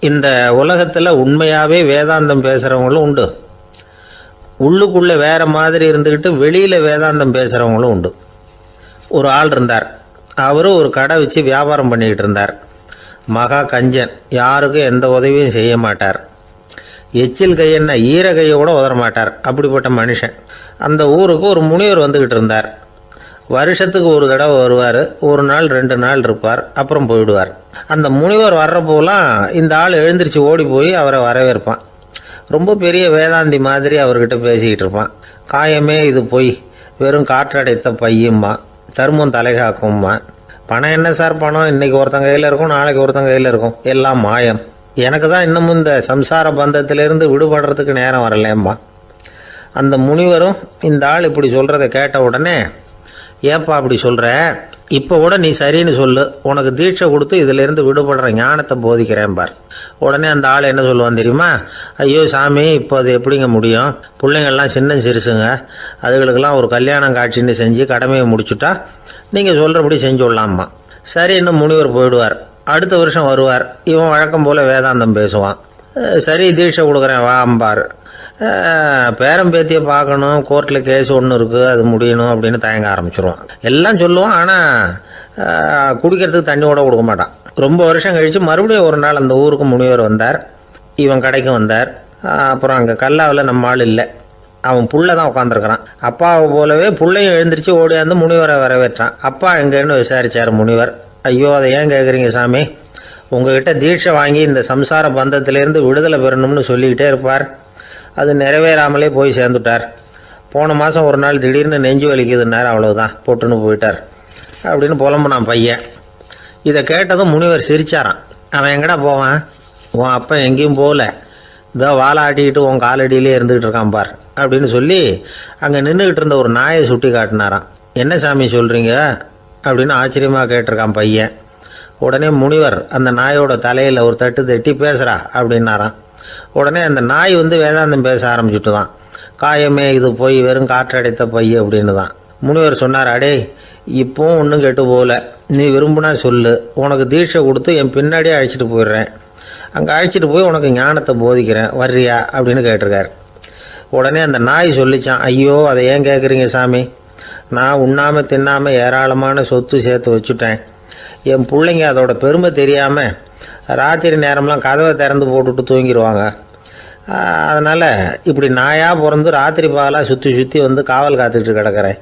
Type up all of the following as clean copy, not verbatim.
இந்த உலகத்தில் உண்மையாகவே வேதாந்தம் பேசுகிறவங்களும் உண்டு, உள்ளுக்குள்ளே வேறு மாதிரி இருந்துக்கிட்டு வெளியில் வேதாந்தம் பேசுகிறவங்களும் உண்டு. ஒரு ஆள் இருந்தார். அவரும் ஒரு கடை வச்சு வியாபாரம் பண்ணிக்கிட்டு இருந்தார். மகா கஞ்சன், யாருக்கும் எந்த உதவியும் செய்ய மாட்டார். எச்சில் கையென்ன ஈர கையை கூட உதற மாட்டார். அப்படிப்பட்ட மனுஷன். அந்த ஊருக்கு ஒரு முனிவர் வந்துக்கிட்டு இருந்தார். வருஷத்துக்கு ஒரு தடவை வருவார். ஒரு நாள் 2 நாள் இருப்பார், அப்புறம் போயிடுவார். அந்த முனிவர் வர்றப்போலாம் இந்த ஆள் எழுந்திரிச்சு ஓடி போய் அவரை வரவேற்பான். ரொம்ப பெரிய வேதாந்தி மாதிரி அவர்கிட்ட பேசிக்கிட்டு இருப்பான். காயமே இது பொய், வெறும் காற்றடைத்த பையும்மா, தர்மம் தலைகாக்கும்மா. பணம் என்ன சார் பணம், இன்னைக்கு ஒருத்தன் கையில் இருக்கும், நாளைக்கு ஒருத்தன் கையில் இருக்கும், எல்லாம் மாயம். எனக்கு தான் இன்னமும் இந்த சம்சார பந்தத்திலிருந்து விடுபடுறதுக்கு நேரம் வரலேம்மா. அந்த முனிவரும் இந்த ஆள் இப்படி சொல்கிறத கேட்ட உடனே, ஏப்பா அப்படி சொல்கிற, இப்போ கூட நீ சரின்னு சொல்லு, உனக்கு தீட்சை கொடுத்து இதிலேருந்து விடுபடுற ஞானத்தை போதிக்கிறேன் பார். உடனே அந்த ஆள் என்ன சொல்லுவான் தெரியுமா? ஐயோ சாமி, இப்போ அது எப்படிங்க முடியும், பிள்ளைங்கள்லாம் சின்ன சிறுசுங்க, அதுகளுக்கெல்லாம் ஒரு கல்யாணம் காட்சின்னு செஞ்சு கடமையை முடிச்சுட்டா நீங்கள் சொல்கிறபடி செஞ்சு விடலாமா. சரி, இன்னும் முனிவர் போயிடுவார். அடுத்த வருஷம் வருவார். இவன் வழக்கம் போல் வேதாந்தம் பேசுவான். சரி, தீட்சை கொடுக்குறேன் வா அம்பார். பேரம்பேத்தியை பார்க்கணும், கோர்ட்டில் கேஸ் ஒன்று இருக்குது, அது முடியணும் அப்படின்னு தயங்க ஆரம்பிச்சிருவான். எல்லாம் சொல்லுவான், ஆனால் குடிக்கிறதுக்கு தண்ணி கூட கொடுக்க மாட்டான். ரொம்ப வருஷம் கழித்து மறுபடியும் ஒரு நாள் அந்த ஊருக்கு முனிவர் வந்தார். இவன் கடைக்கு வந்தார். அப்புறம் அங்கே கல்லாவில் நம்ம ஆள் இல்லை, அவன் புள்ள தான் உட்காந்துருக்கிறான். அப்பாவை போலவே பிள்ளையும் எழுந்திரிச்சு ஓடியாந்து முனிவரை வரவேற்றான். அப்பா எங்கேன்னு விசாரித்தார் முனிவர். ஐயோ, அதை ஏன் கேட்குறீங்க சாமி, உங்ககிட்ட தீட்சை வாங்கி இந்த சம்சார பந்தத்திலேருந்து விடுதலை பெறணும்னு சொல்லிக்கிட்டே இருப்பார், அது நிறைவேறாமலே போய் சேர்ந்துட்டார். போன மாதம் ஒரு நாள் திடீர்னு நெஞ்சு வலிக்குதுன்னார், அவ்வளோதான் போட்டுன்னு போயிட்டார் அப்படின்னு புலம்புனான் பையன். இதை கேட்டதும் முனிவர் சிரிச்சாரான். அவன் எங்கடா போவான், உன் அப்பா எங்கேயும் போகல, இதோ வாழை ஆட்டிக்கிட்டு உன் காலடியிலே இருந்துக்கிட்டு இருக்கான் பார் அப்படின்னு சொல்லி அங்கே நின்றுக்கிட்டு இருந்த ஒரு நாயை சுட்டி காட்டினாரான். என்ன சாமி சொல்கிறீங்க அப்படின்னு ஆச்சரியமாக கேட்டிருக்கான் பையன். உடனே முனிவர் அந்த நாயோட தலையில் ஒரு தட்டு தட்டி பேசுகிறா அப்படின்னாரான். உடனே அந்த நாய் வேதாந்தம் பேச ஆரம்பிச்சுட்டு தான். காயமே இது போய் வெறும் காற்றடைத்த பைய அப்படின்னு தான். முனிவர் சொன்னார், அடே இப்போவும் ஒன்றும் கெட்டு போகல, நீ விரும்புனா சொல்லு, உனக்கு தீட்சை கொடுத்து என் பின்னாடியே அழைச்சிட்டு போயிடுறேன், அங்கே அழைச்சிட்டு போய் உனக்கு ஞானத்தை போதிக்கிறேன், வர்றியா அப்படின்னு கேட்டிருக்கார். உடனே அந்த நாய் சொல்லிச்சான், ஐயோ அதை ஏன் கேட்குறீங்க சாமி, நான் உண்ணாமல் தின்னாமல் ஏராளமான சொத்து சேர்த்து வச்சுட்டேன். என் பிள்ளைங்க அதோட பெருமை தெரியாமல் ராத்திரி நேரம்லாம் கதவை திறந்து போட்டுட்டு தூங்கிடுவாங்க. அதனால் இப்படி நாயாக பிறந்து ராத்திரி பகலாக சுற்றி சுற்றி காவல் காத்துக்கிட்டு கிடக்கிறேன்.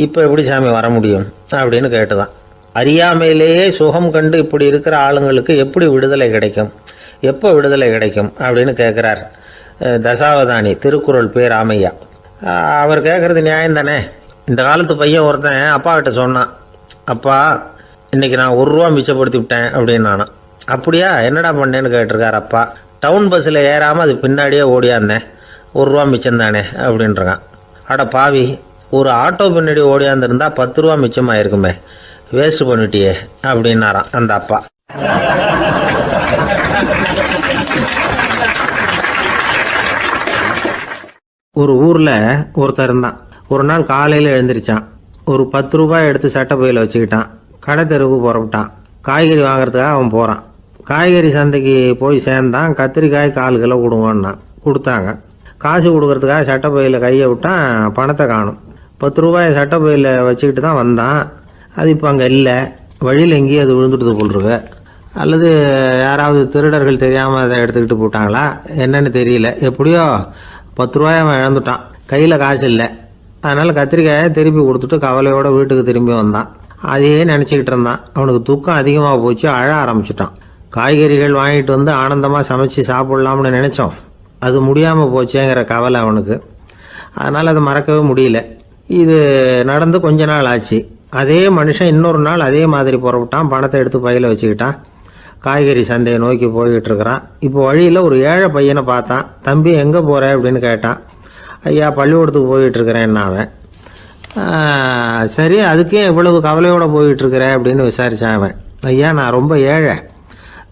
இப்போ எப்படி சாமி வர முடியும் அப்படின்னு கேட்டுதான். அறியாமையிலேயே சுகம் கண்டு இப்படி இருக்கிற ஆளுங்களுக்கு எப்படி விடுதலை கிடைக்கும், எப்போ விடுதலை கிடைக்கும் அப்படின்னு கேட்குறார் தசாவதானி, திருக்குறள் பேர் ராமையா. அவர் கேட்குறது நியாயம் தானே. இந்த காலத்து பையன் ஒருத்தன் அப்பா கிட்ட சொன்னான், அப்பா இன்றைக்கி நான் 1 ரூபா மிச்சப்படுத்தி விட்டேன் அப்படின்னு நானும். அப்படியா, என்னடா பண்ணேன்னு கேட்டிருக்கார் அப்பா. டவுன் பஸ்ஸில் ஏறாமல் அது பின்னாடியே ஓடியாந்தேன், 1 ரூபா மிச்சம் தானே அப்படின்றான். அட பாவி, ஒரு ஆட்டோ பின்னாடி ஓடியாந்துருந்தா 10 ரூபா மிச்சமாயிருக்குமே, வேஸ்ட் பண்ணிட்டியே அப்படின்னாரான் அந்த அப்பா. ஒரு ஊரில் ஒருத்தர் இருந்தான். ஒரு நாள் காலையில் எழுந்திரிச்சான். ஒரு 10 ரூபாய் எடுத்து சட்டை பையில் வச்சுக்கிட்டான். கடை தெருவுக்கு புறப்பட்டான். காய்கறி வாங்குறதுக்காக அவன் போகிறான். காய்கறி சந்தைக்கு போய் சேர்ந்தான். கத்திரிக்காய் 1/4 கிலோ கொடுங்கன்னா கொடுத்தாங்க. காசு கொடுக்கறதுக்காக சட்டை பையில் கையை விட்டான். பணத்தை காணும். 10 ரூபாயை சட்டை பையில் வச்சுக்கிட்டு தான் வந்தான். அது இப்போ அங்கே இல்லை. வழியில் எங்கேயும் அது விழுந்துட்டு போட்டிருக்கு. அல்லது யாராவது திருடர்கள் தெரியாமல் அதை எடுத்துக்கிட்டு போட்டாங்களா என்னன்னு தெரியல. எப்படியோ 10 ரூபாயை அவன் இழந்துட்டான். கையில் காசு இல்லை. அதனால் கத்திரிக்காயை திருப்பி கொடுத்துட்டு கவலையோடு வீட்டுக்கு திரும்பி வந்தான். அதையே நினச்சிக்கிட்டு இருந்தான். அவனுக்கு துக்கம் அதிகமாக போச்சு. அழ ஆரம்பிச்சிட்டான். காய்கறிகள் வாங்கிட்டு ஆனந்தமாக சமைச்சு சாப்பிட்லாம்னு நினச்சோம், அது முடியாமல் போச்சேங்கிற கவலை அவனுக்கு. அதனால் அதை மறக்கவே முடியல. இது நடந்து கொஞ்ச நாள் ஆச்சு. அதே மனுஷன் இன்னொரு நாள் அதே மாதிரி புறப்பட்டான். பணத்தை எடுத்து பையில் வச்சுக்கிட்டான். காய்கறி சந்தையை நோக்கி போய்கிட்டு இருக்கிறான். இப்போ வழியில் ஒரு ஏழை பையனை பார்த்தான். தம்பி எங்கே போகிற அப்படின்னு கேட்டான். ஐயா பள்ளிக்கூடத்துக்கு போய்கிட்டு இருக்கிறேன் அவன். சரி, அதுக்கே இவ்வளவு கவலையோடு போய்கிட்டுருக்கிற அப்படின்னு விசாரித்தான் அவன். ஐயா நான் ரொம்ப ஏழை,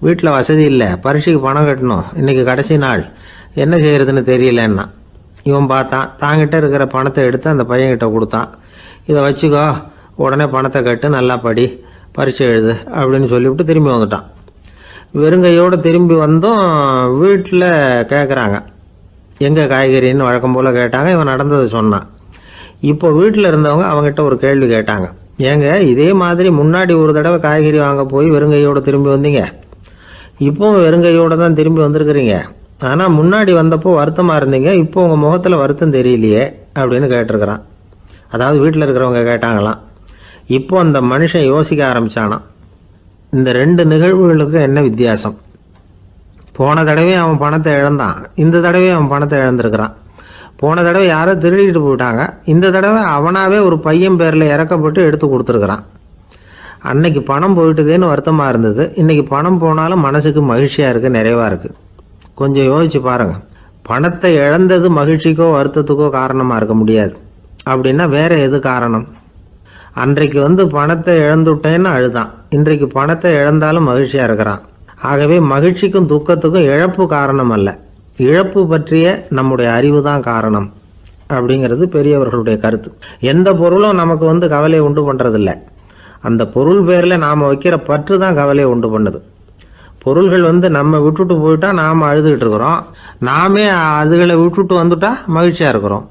வீட்டில் வசதி இல்லை, பரீட்சைக்கு பணம் கட்டணும், இன்றைக்கி கடைசி நாள், என்ன செய்கிறதுன்னு தெரியலன்னா. இவன் பார்த்தான். தாங்கிட்ட இருக்கிற பணத்தை எடுத்து அந்த பையன்கிட்ட கொடுத்தான். இதை வச்சுக்கோ, உடனே பணத்தை கட்டு, நல்லா படி, பரீட்சை எழுது அப்படின்னு சொல்லிவிட்டு திரும்பி வந்துட்டான். வெறுங்கையோடு திரும்பி வந்தும் வீட்டில் கேட்குறாங்க, எங்கே காய்கறின்னு வழக்கம் போல் கேட்டாங்க. இவன் நடந்ததை சொன்னான். இப்போ வீட்டில் இருந்தவங்க அவங்ககிட்ட ஒரு கேள்வி கேட்டாங்க, ஏங்க இதே மாதிரி முன்னாடி ஒரு தடவை காய்கறி வாங்க போய் வெறுங்கையோடு திரும்பி வந்தீங்க, இப்போவும் வெறுங்கையோடு தான் திரும்பி வந்திருக்கிறீங்க, ஆனால் முன்னாடி வந்தப்போ வருத்தமாக இருந்தீங்க, இப்போ உங்கள் முகத்தில் வருத்தம் தெரியலையே அப்படின்னு கேட்டிருக்கிறான். அதாவது வீட்டில் இருக்கிறவங்க கேட்டாங்களாம். இப்போ அந்த மனுஷன் யோசிக்க ஆரம்பித்தானான், இந்த ரெண்டு நிகழ்வுகளுக்கு என்ன வித்தியாசம்? போன தடவை அவன் பணத்தை இழந்தான், இந்த தடவை அவன் பணத்தை இழந்திருக்கிறான். போன தடவை யாரோ திருடிட்டு போயிட்டாங்க, இந்த தடவை அவனாவே ஒரு பையன் பேரில் இறக்கப்பட்டு எடுத்து கொடுத்துருக்குறான். அன்னைக்கு பணம் போயிட்டுதேன்னு வருத்தமாக இருந்தது, இன்றைக்கி பணம் போனாலும் மனசுக்கு மகிழ்ச்சியாக இருக்குது, நிறைவாக இருக்குது. கொஞ்சம் யோசிச்சு பாருங்கள். பணத்தை இழந்தது மகிழ்ச்சிக்கோ வருத்தத்துக்கோ காரணமாக இருக்க முடியாது. அப்படின்னா வேறு எது காரணம்? அன்றைக்கு பணத்தை இழந்துட்டேன்னு அழுதான், இன்றைக்கு பணத்தை இழந்தாலும் மகிழ்ச்சியாக இருக்கிறான். ஆகவே மகிழ்ச்சிக்கும் துக்கத்துக்கும் இழப்பு காரணம் அல்ல, இழப்பு பற்றிய நம்முடைய அறிவு தான் காரணம் அப்படிங்கிறது பெரியவர்களுடைய கருத்து. எந்த பொருளும் நமக்கு கவலையை உண்டு பண்ணுறதில்ல, அந்த பொருள் பேரில் நாம் வைக்கிற பற்று தான் கவலையை உண்டு பண்ணுது. பொருள்கள் நம்ம விட்டுட்டு போயிட்டா நாம் அழுதுகிட்டு இருக்கிறோம், நாமே அதுகளை விட்டுட்டு வந்துட்டா மகிழ்ச்சியாக இருக்கிறோம்.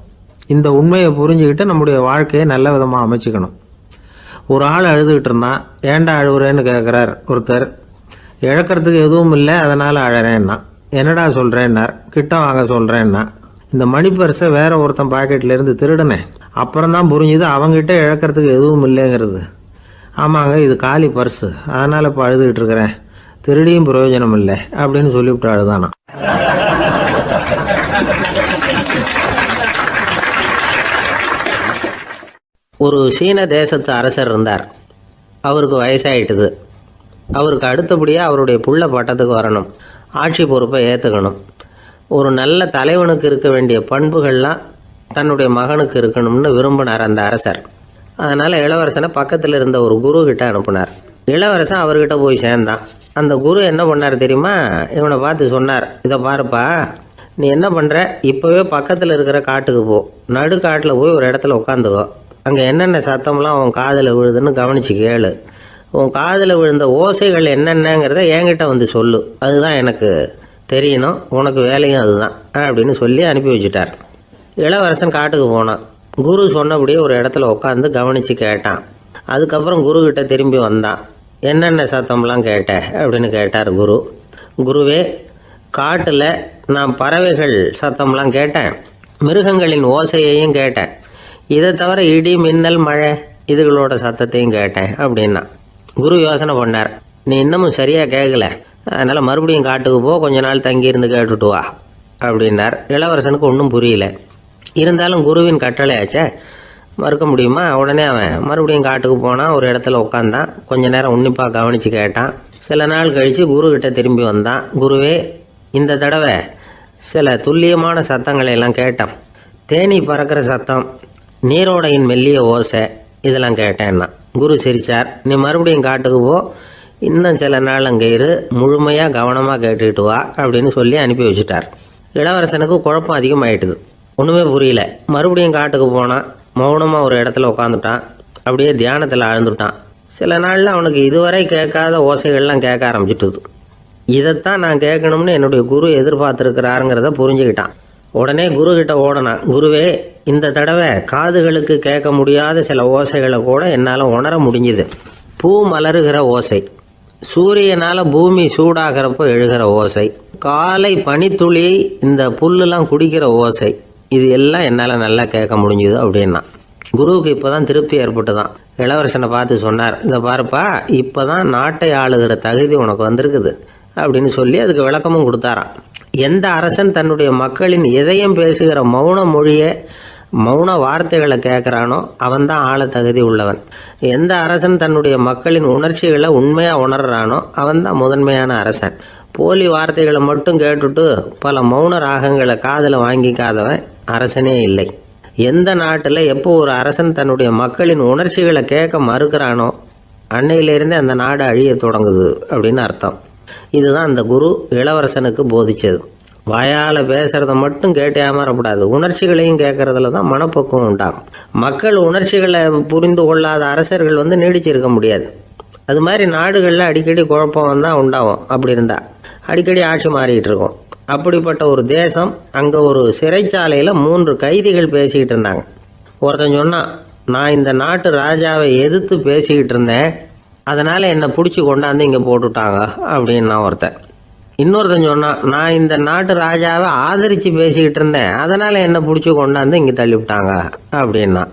இந்த உண்மையை புரிஞ்சுக்கிட்டு நம்முடைய வாழ்க்கையை நல்ல விதமாக அமைச்சிக்கணும். ஒரு ஆள் அழுதுகிட்டு இருந்தான், ஏன்டா அழுகுறேன்னு கேட்குறார் ஒருத்தர். இழக்கிறதுக்கு எதுவும் இல்லை அதனால் அழறேன்னா. என்னடா சொல்கிறேன்னார். கிட்ட வாங்க சொல்கிறேன்னா. இந்த மணி பர்ஸை வேற ஒருத்தன் பாக்கெட்லேருந்து திருடினேன், அப்புறம் தான் புரிஞ்சுது அவங்ககிட்ட இழக்கிறதுக்கு எதுவும் இல்லைங்கிறது. ஆமாங்க இது காலி பர்ஸு, அதனால் இப்போ அழுதுகிட்டு இருக்கிறேன், திருடியும் பிரயோஜனம் இல்லை அப்படின்னு சொல்லிவிட்டு அழுதானா. ஒரு சீன தேசத்து அரசர் இருந்தார். அவருக்கு வயசாயிட்டுது. அவருக்கு அடுத்தபடியாக அவருடைய புள்ள பட்டத்துக்கு வரணும், ஆட்சி பொறுப்பை ஏற்றுக்கணும். ஒரு நல்ல தலைவனுக்கு இருக்க வேண்டிய பண்புகள்லாம் தன்னுடைய மகனுக்கு இருக்கணும்னு விரும்பினார் அந்த அரசர். அதனால் இளவரசனை பக்கத்தில் இருந்த ஒரு குரு கிட்ட அனுப்புனார். இளவரசன் அவர்கிட்ட போய் சேர்ந்தான். அந்த குரு என்ன பண்ணார் தெரியுமா? இவனை பார்த்து சொன்னார், இதை பாருப்பா, நீ என்ன பண்ணுற, இப்போவே பக்கத்தில் இருக்கிற காட்டுக்கு போ, நடு காட்டில் போய் ஒரு இடத்துல உட்காந்துக்கோ, அங்கே என்னென்ன சத்தம்லாம் உன் காதில் விழுதுன்னு கவனித்து கேளு, உன் காதில் விழுந்த ஓசைகள் என்னென்னங்கிறத என்கிட்ட சொல்லு, அதுதான் எனக்கு தெரியணும், உனக்கு வேலையும் அதுதான் அப்படின்னு சொல்லி அனுப்பி வச்சுட்டார். இளவரசன் காட்டுக்கு போனான். குரு சொன்னபடியே ஒரு இடத்துல உட்காந்து கவனித்து கேட்டான். அதுக்கப்புறம் குருக்கிட்ட திரும்பி வந்தான். என்னென்ன சத்தம்லாம் கேட்ட அப்படின்னு கேட்டார் குரு. குருவே, காட்டில் நான் பறவைகள் சத்தம்லாம் கேட்டேன், மிருகங்களின் ஓசையையும் கேட்டேன், இதை தவிர இடி மின்னல் மழை இதுகளோட சத்தத்தையும் கேட்டேன் அப்படின்னா. குரு யோசனை பண்ணார், நீ இன்னமும் சரியாக கேட்கல, அதனால் மறுபடியும் காட்டுக்கு போ, கொஞ்ச நாள் தங்கியிருந்து கேட்டுட்டு வா அப்படின்னார். இளவரசனுக்கு ஒன்றும் புரியல. இருந்தாலும் குருவின் கட்டளையாச்சே, மறுக்க முடியுமா? உடனே அவன் மறுபடியும் காட்டுக்கு போனான். ஒரு இடத்துல உட்காந்தான். கொஞ்ச நேரம் உன்னிப்பாக கவனித்து கேட்டான். சில நாள் கழித்து குருக்கிட்ட திரும்பி வந்தான். குருவே, இந்த தடவை சில துல்லியமான சத்தங்களை எல்லாம் கேட்டான். தேனி பறக்கிற சத்தம், நீரோடையின் மெல்லிய ஓசை, இதெல்லாம் கேட்டேன்னா. குரு சிரித்தார். நீ மறுபடியும் காட்டுக்கு போ, இன்னும் சில நாள் அங்கே இரு, முழுமையாக கவனமாக கேட்டுக்கிட்டு வா அப்படின்னு சொல்லி அனுப்பி வச்சுட்டார். இளவரசனுக்கு குழப்பம் அதிகமாயிட்டுது, ஒன்றுமே புரியல. மறுபடியும் காட்டுக்கு போனான். மௌனமாக ஒரு இடத்துல உட்காந்துட்டான். அப்படியே தியானத்தில் ஆழ்ந்துட்டான். சில நாளில் அவனுக்கு இதுவரை கேட்காத ஓசைகள்லாம் கேட்க ஆரம்பிச்சிட்டுது. இதைத்தான் நான் கேட்கணும்னு என்னுடைய குரு எதிர்பார்த்துருக்கிறாருங்கிறத புரிஞ்சுக்கிட்டான். உடனே குரு கிட்ட ஓடனான். குருவே, இந்த தடவை காதுகளுக்கு கேட்க முடியாத சில ஓசைகளை கூட என்னால் உணர முடிஞ்சுது. பூ மலருகிற ஓசை, சூரியனால் பூமி சூடாகிறப்போ எழுகிற ஓசை, காலை பனித்துளி இந்த புல்லுலாம் குடிக்கிற ஓசை, இது எல்லாம் என்னால் நல்லா கேட்க முடிஞ்சுது அப்படின்னா. குருவுக்கு இப்போ தான் திருப்தி ஏற்பட்டு தான். இளவரசனை பார்த்து சொன்னார், இதை பாருப்பா, இப்போ தான் நாட்டை ஆளுகிற தகுதி உனக்கு வந்திருக்குது அப்படின்னு சொல்லி அதுக்கு விளக்கமும் கொடுத்தாராம். எந்த அரசன் தன்னுடைய மக்களின் இதயம் பேசுகிற மௌன மொழியை, மௌன வார்த்தைகளை கேட்குறானோ அவன்தான் ஆள தகுதி உள்ளவன். எந்த அரசன் தன்னுடைய மக்களின் உணர்ச்சிகளை உண்மையாக உணர்றானோ அவன்தான் முதன்மையான அரசன். போலி வார்த்தைகளை மட்டும் கேட்டுட்டு பல மௌன ராகங்களை காதில் வாங்கிக்காதவன் அரசனே இல்லை. எந்த நாட்டில் எப்போ ஒரு அரசன் தன்னுடைய மக்களின் உணர்ச்சிகளை கேட்க மறுக்கிறானோ அன்னையிலேருந்தே அந்த நாடு அழிய தொடங்குது அப்படின்னு அர்த்தம். இதுதான் அந்த குரு இளவரசனுக்கு போதிச்சது. வாயால் பேசுகிறத மட்டும் கேட்டு ஏமாறக்கூடாது, உணர்ச்சிகளையும் கேட்கறதுல தான் மனப்பக்குவம் உண்டாகும். மக்கள் உணர்ச்சிகளை புரிந்து கொள்ளாத அரசர்கள் நீடிச்சிருக்க முடியாது. அது மாதிரி நாடுகளில் அடிக்கடி குழப்பம் தான் உண்டாகும். அப்படி இருந்தால் அடிக்கடி ஆட்சி மாறிக்கிட்டு இருக்கும். அப்படிப்பட்ட ஒரு தேசம், அங்கே ஒரு சிறைச்சாலையில் 3 கைதிகள் பேசிக்கிட்டு இருந்தாங்க. ஒருத்தன் சொன்னான், நான் இந்த நாட்டு ராஜாவை எதிர்த்து பேசிக்கிட்டு இருந்தேன், அதனால் என்னை பிடிச்சி கொண்டாந்து இங்கே போட்டுட்டாங்க அப்படின்னா ஒருத்தன். இன்னொருத்தன் சொன்னான், நான் இந்த நாட்டு ராஜாவை ஆதரித்து பேசிக்கிட்டு இருந்தேன், அதனால் என்னை பிடிச்சி கொண்டாந்து இங்கே தள்ளிவிட்டாங்க அப்படின்னா.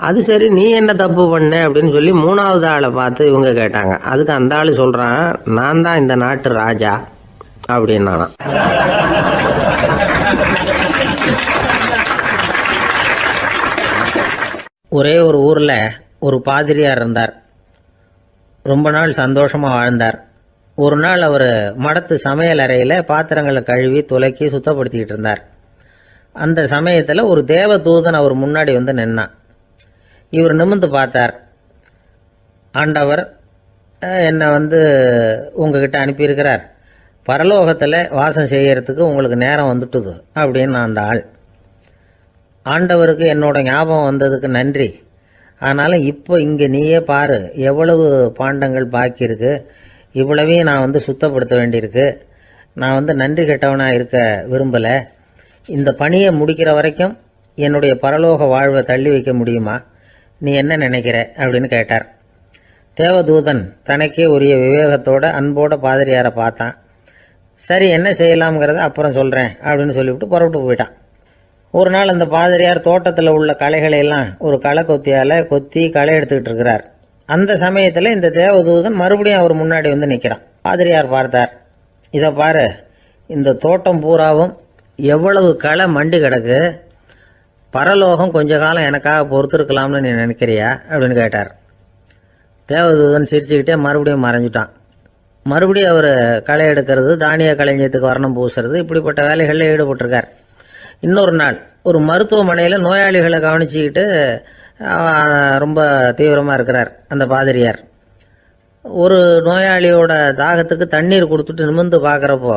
அது சரி, நீ என்ன தப்பு பண்ண அப்படின்னு சொல்லி 3வது ஆளை பார்த்து இவங்க கேட்டாங்க. அதுக்கு அந்த ஆள் சொல்கிறான், நான் தான் இந்த நாட்டு ராஜா அப்படின்னா. ஒரே ஒரு ஊரில் ஒரு பாதிரியார் இருந்தார். ரொம்ப நாள் சந்தோஷமாக வாழ்ந்தார். ஒரு நாள் அவர் மடத்து சமையல் அறையில் பாத்திரங்களை கழுவி துலக்கி சுத்தப்படுத்திக்கிட்டு இருந்தார். அந்த சமயத்தில் ஒரு தேவதூதன் அவர் முன்னாடி வந்து நின்னான். இவர் நிமிர்ந்து பார்த்தார். ஆண்டவர் என்னை உங்ககிட்ட அனுப்பியிருக்கிறார், பரலோகத்தில் வாசம் செய்யறதுக்கு உங்களுக்கு நேரம் வந்துட்டுது அப்படின்னு அந்த ஆள். ஆண்டவருக்கு என்னோட ஞாபகம் வந்ததுக்கு நன்றி. ஆனாலும் இப்போ இங்கே நீயே பாரு, எவ்வளவு பாண்டங்கள் பாக்கி இருக்கு, இவ்வளவையும் நான் சுத்தப்படுத்த வேண்டியிருக்கு. நான் நன்றி கெட்டவனாக இருக்க விரும்பலை. இந்த பணியை முடிக்கிற வரைக்கும் என்னுடைய பரலோக வாழ்வை தள்ளி வைக்க முடியுமா? நீ என்ன நினைக்கிற அப்படின்னு கேட்டார். தேவதூதன் தனக்கே உரிய விவேகத்தோட அன்போட பாதிரியாரை பார்த்தான். சரி, என்ன செய்யலாம்ங்கிறத அப்புறம் சொல்கிறேன் அப்படின்னு சொல்லிவிட்டு புறப்பட்டு போயிட்டான். ஒரு நாள் அந்த பாதிரியார் தோட்டத்தில் உள்ள களைகளை எல்லாம் ஒரு களை கொத்தியால் கொத்தி களை எடுத்துக்கிட்டு இருக்கிறார். அந்த சமயத்தில் இந்த தேவதூதன் மறுபடியும் அவர் முன்னாடி நிற்கிறான். பாதிரியார் பார்த்தார். இதை பாரு, இந்த தோட்டம் பூராவும் எவ்வளவு களை மண்டி கிடக்கு, பரலோகம் கொஞ்ச காலம் எனக்காக பொறுத்திருக்கலாம்னு நீ நினைக்கிறியா அப்படின்னு கேட்டார். தேவதூதன் சிரிச்சுக்கிட்டே மறுபடியும் மறைஞ்சிட்டான். மறுபடியும் அவர் களை எடுக்கிறது, தானிய களஞ்சியத்துக்கு வர்ணம் பூசுறது, இப்படிப்பட்ட வேலைகளில் ஈடுபட்டிருக்கார். இன்னொரு நாள் ஒரு மருத்துவமனையில் நோயாளிகளை கவனிச்சுக்கிட்டு ரொம்ப தீவிரமாக இருக்கிறார் அந்த பாதிரியார். ஒரு நோயாளியோட தாகத்துக்கு தண்ணீர் கொடுத்துட்டு நிமிர்ந்து பார்க்குறப்போ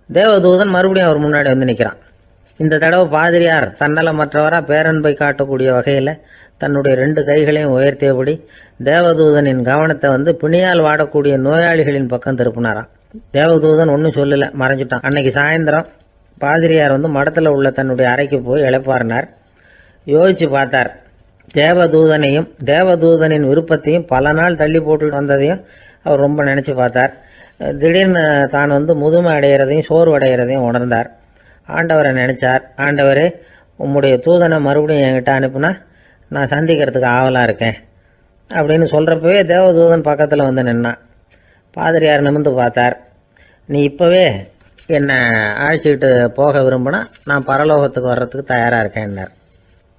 தேவதூதன் மறுபடியும் அவர் முன்னாடி நிற்கிறான். இந்த தடவை பாதிரியார் தன்னலமற்றவராக பேரன்பை காட்டக்கூடிய வகையில் தன்னுடைய 2 கைகளையும் உயர்த்தியபடி தேவதூதனின் கவனத்தை பிணியால் வாடக்கூடிய நோயாளிகளின் பக்கம் திருப்பினாராம். தேவதூதன் ஒன்றும் சொல்லலை, மறைஞ்சிட்டான். அன்னைக்கு சாயந்தரம் பாதிரியார் மடத்தில் உள்ள தன்னுடைய அறைக்கு போய் இளைப்பாறினார். யோசித்து பார்த்தார். தேவதூதனையும் தேவதூதனின் விருப்பத்தையும் பல நாள் தள்ளி போட்டு வந்ததையும் அவர் ரொம்ப நினச்சி பார்த்தார். திடீர்னு தான் முதுமை அடைகிறதையும் சோர்வு அடைகிறதையும் உணர்ந்தார். ஆண்டவரை நினைச்சார். ஆண்டவரே, உம்முடைய தூதனை மறுபடியும் என்கிட்ட அனுப்புனா நான் சந்திக்கிறதுக்கு ஆவலாக இருக்கேன் அப்படின்னு சொல்கிறப்பவே தேவதூதன் பக்கத்தில் நின்னான். பாதிரியார் நிமிர்ந்து பார்த்தார். நீ இப்போவே என்னை அழைச்சிக்கிட்டு போக விரும்பினா நான் பரலோகத்துக்கு வர்றதுக்கு தயாராக இருக்கேன்னார்.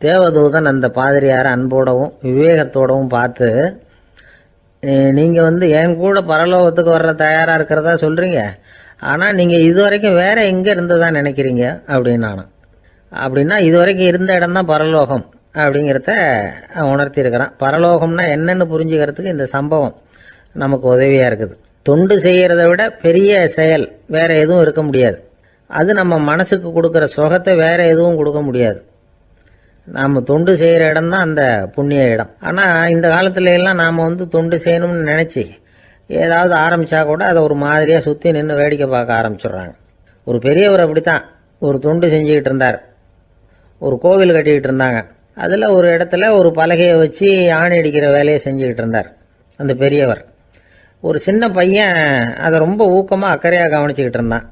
தேவதூதன் அந்த பாதிரியாரை அன்போடவும் விவேகத்தோடவும் பார்த்து, நீங்கள் என் கூட பரலோகத்துக்கு வர்ற தயாராக இருக்கிறதா சொல்கிறீங்க, ஆனால் நீங்கள் இதுவரைக்கும் வேற எங்கே இருந்ததா நினைக்கிறீங்க அப்படின்னானா. அப்படின்னா இதுவரைக்கும் இருந்த இடம் தான் பரலோகம் அப்படிங்கிறத உணர்த்தியிருக்கிறான். பரலோகம்னா என்னன்னு புரிஞ்சுக்கிறதுக்கு இந்த சம்பவம் நமக்கு உதவியாக இருக்குது. தொண்டு செய்கிறத விட பெரிய செயல் வேற எதுவும் இருக்க முடியாது. அது நம்ம மனசுக்கு கொடுக்குற சுகத்தை வேற எதுவும் கொடுக்க முடியாது. நாம் தொண்டு செய்கிற இடம் தான் அந்த புண்ணிய இடம். ஆனால் இந்த காலத்துல எல்லாம் நாம் தொண்டு செய்யணும்னு நினச்சி ஏதாவது ஆரம்பித்தா கூட அதை ஒரு மாதிரியாக சுற்றி நின்று வேடிக்கை பார்க்க ஆரம்பிச்சிடுறாங்க. ஒரு பெரியவர் அப்படித்தான் ஒரு தொண்டு செஞ்சுக்கிட்டு இருந்தார். ஒரு கோவில் கட்டிக்கிட்டு இருந்தாங்க. அதில் ஒரு இடத்துல ஒரு பலகையை வச்சு ஆணி அடிக்கிற வேலையை செஞ்சுக்கிட்டு இருந்தார் அந்த பெரியவர். ஒரு சின்ன பையன் அதை ரொம்ப ஊக்கமாக அக்கறையாக கவனிச்சுக்கிட்டு இருந்தான்.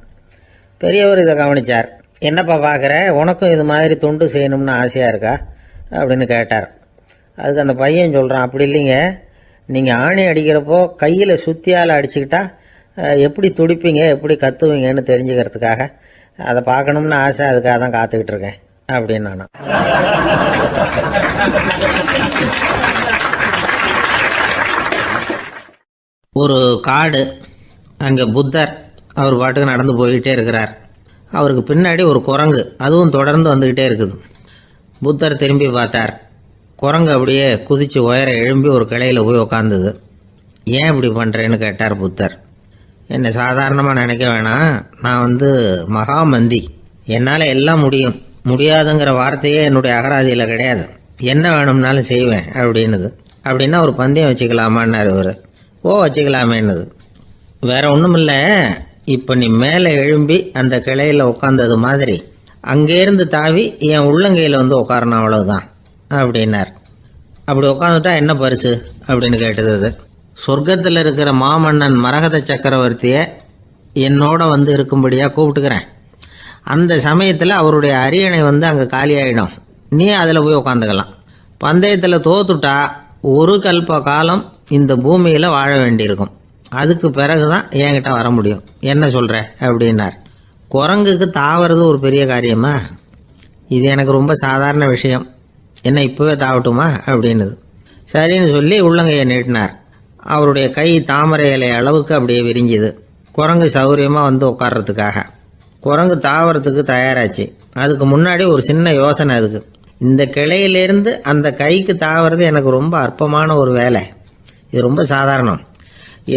பெரியவர் இதை கவனித்தார். என்னப்பா பார்க்குற, உனக்கும் இது மாதிரி தொண்டு செய்யணும்னு ஆசையாக இருக்கா அப்படின்னு கேட்டார். அதுக்கு அந்த பையன் சொல்கிறான், அப்படி இல்லைங்க, நீங்கள் ஆணி அடிக்கிறப்போ கையில் சுத்தியால் அடிச்சுக்கிட்டா எப்படி துடிப்பீங்க, எப்படி கத்துவீங்கன்னு தெரிஞ்சுக்கிறதுக்காக அதை பார்க்கணும்னு ஆசை, அதுக்காக தான் காத்துக்கிட்டு இருக்கேன் அப்படின்னு நான். ஒரு காடு, அங்கே புத்தர் அவர் பாட்டுக்கு நடந்து போய்கிட்டே இருக்கிறார். அவருக்கு பின்னாடி ஒரு குரங்கு, அதுவும் தொடர்ந்து வந்துக்கிட்டே இருக்குது. புத்தர் திரும்பி பார்த்தார். குரங்கு அப்படியே குதித்து உயர எழும்பி ஒரு கிளையில் போய் உக்காந்துது. ஏன் இப்படி பண்ணுறேன்னு கேட்டார் புத்தர். என்னை சாதாரணமாக நினைக்க வேணாம், நான் மகாமந்தி, என்னால் எல்லாம் முடியும், முடியாதுங்கிற வார்த்தையே என்னுடைய அகராதியில் கிடையாது, என்ன வேணும்னாலும் செய்வேன் அப்படின்னுது. அப்படின்னா ஒரு பந்தயம் வச்சுக்கலாமான்னார் இவர். வச்சுக்கலாமேன்னுது. வேற ஒன்றும் இல்லை, இப்போ நீ மேலே எழும்பி அந்த கிளையில் உட்காந்தது மாதிரி அங்கேருந்து தாவி என் உள்ளங்கையில் வந்து உட்காரணும், அவ்வளவுதான் அப்படின்னார். அப்படி உட்காந்துட்டா என்ன பரிசு அப்படின்னு கேட்டது அது. சொர்க்கத்தில் இருக்கிற மாமன்னன் மரகத சக்கரவர்த்தியை என்னோட வந்து இருக்கும்படியாக கூப்பிட்டுக்கிறேன். அந்த சமயத்தில் அவருடைய அரியணை வந்து அங்கே காலியாகிடும், நீ அதில் போய் உட்காந்துக்கலாம். பந்தயத்தில் தோத்துட்டா ஒரு கல்ப காலம் இந்த பூமியில் வாழ வேண்டியிருக்கும். அதுக்கு பிறகு தான் என்கிட்ட வர முடியும். என்ன சொல்கிற அப்படின்னார். குரங்குக்கு தாவறது ஒரு பெரிய காரியமா? இது எனக்கு ரொம்ப சாதாரண விஷயம், என்ன இப்போவே தாவட்டுமா அப்படின்னுது. சரின்னு சொல்லி உள்ளங்கையை நீட்டினார். அவருடைய கை தாமரை இலை அளவுக்கு அப்படியே விரிஞ்சுது. குரங்கு சௌகரியமாக வந்து உட்கார்றதுக்காக. குரங்கு தாவறதுக்கு தயாராச்சு. அதுக்கு முன்னாடி ஒரு சின்ன யோசனை அதுக்கு. இந்த கிளையிலேருந்து அந்த கைக்கு தாவறது எனக்கு ரொம்ப அற்பமான ஒரு வேலை, இது ரொம்ப சாதாரணம்,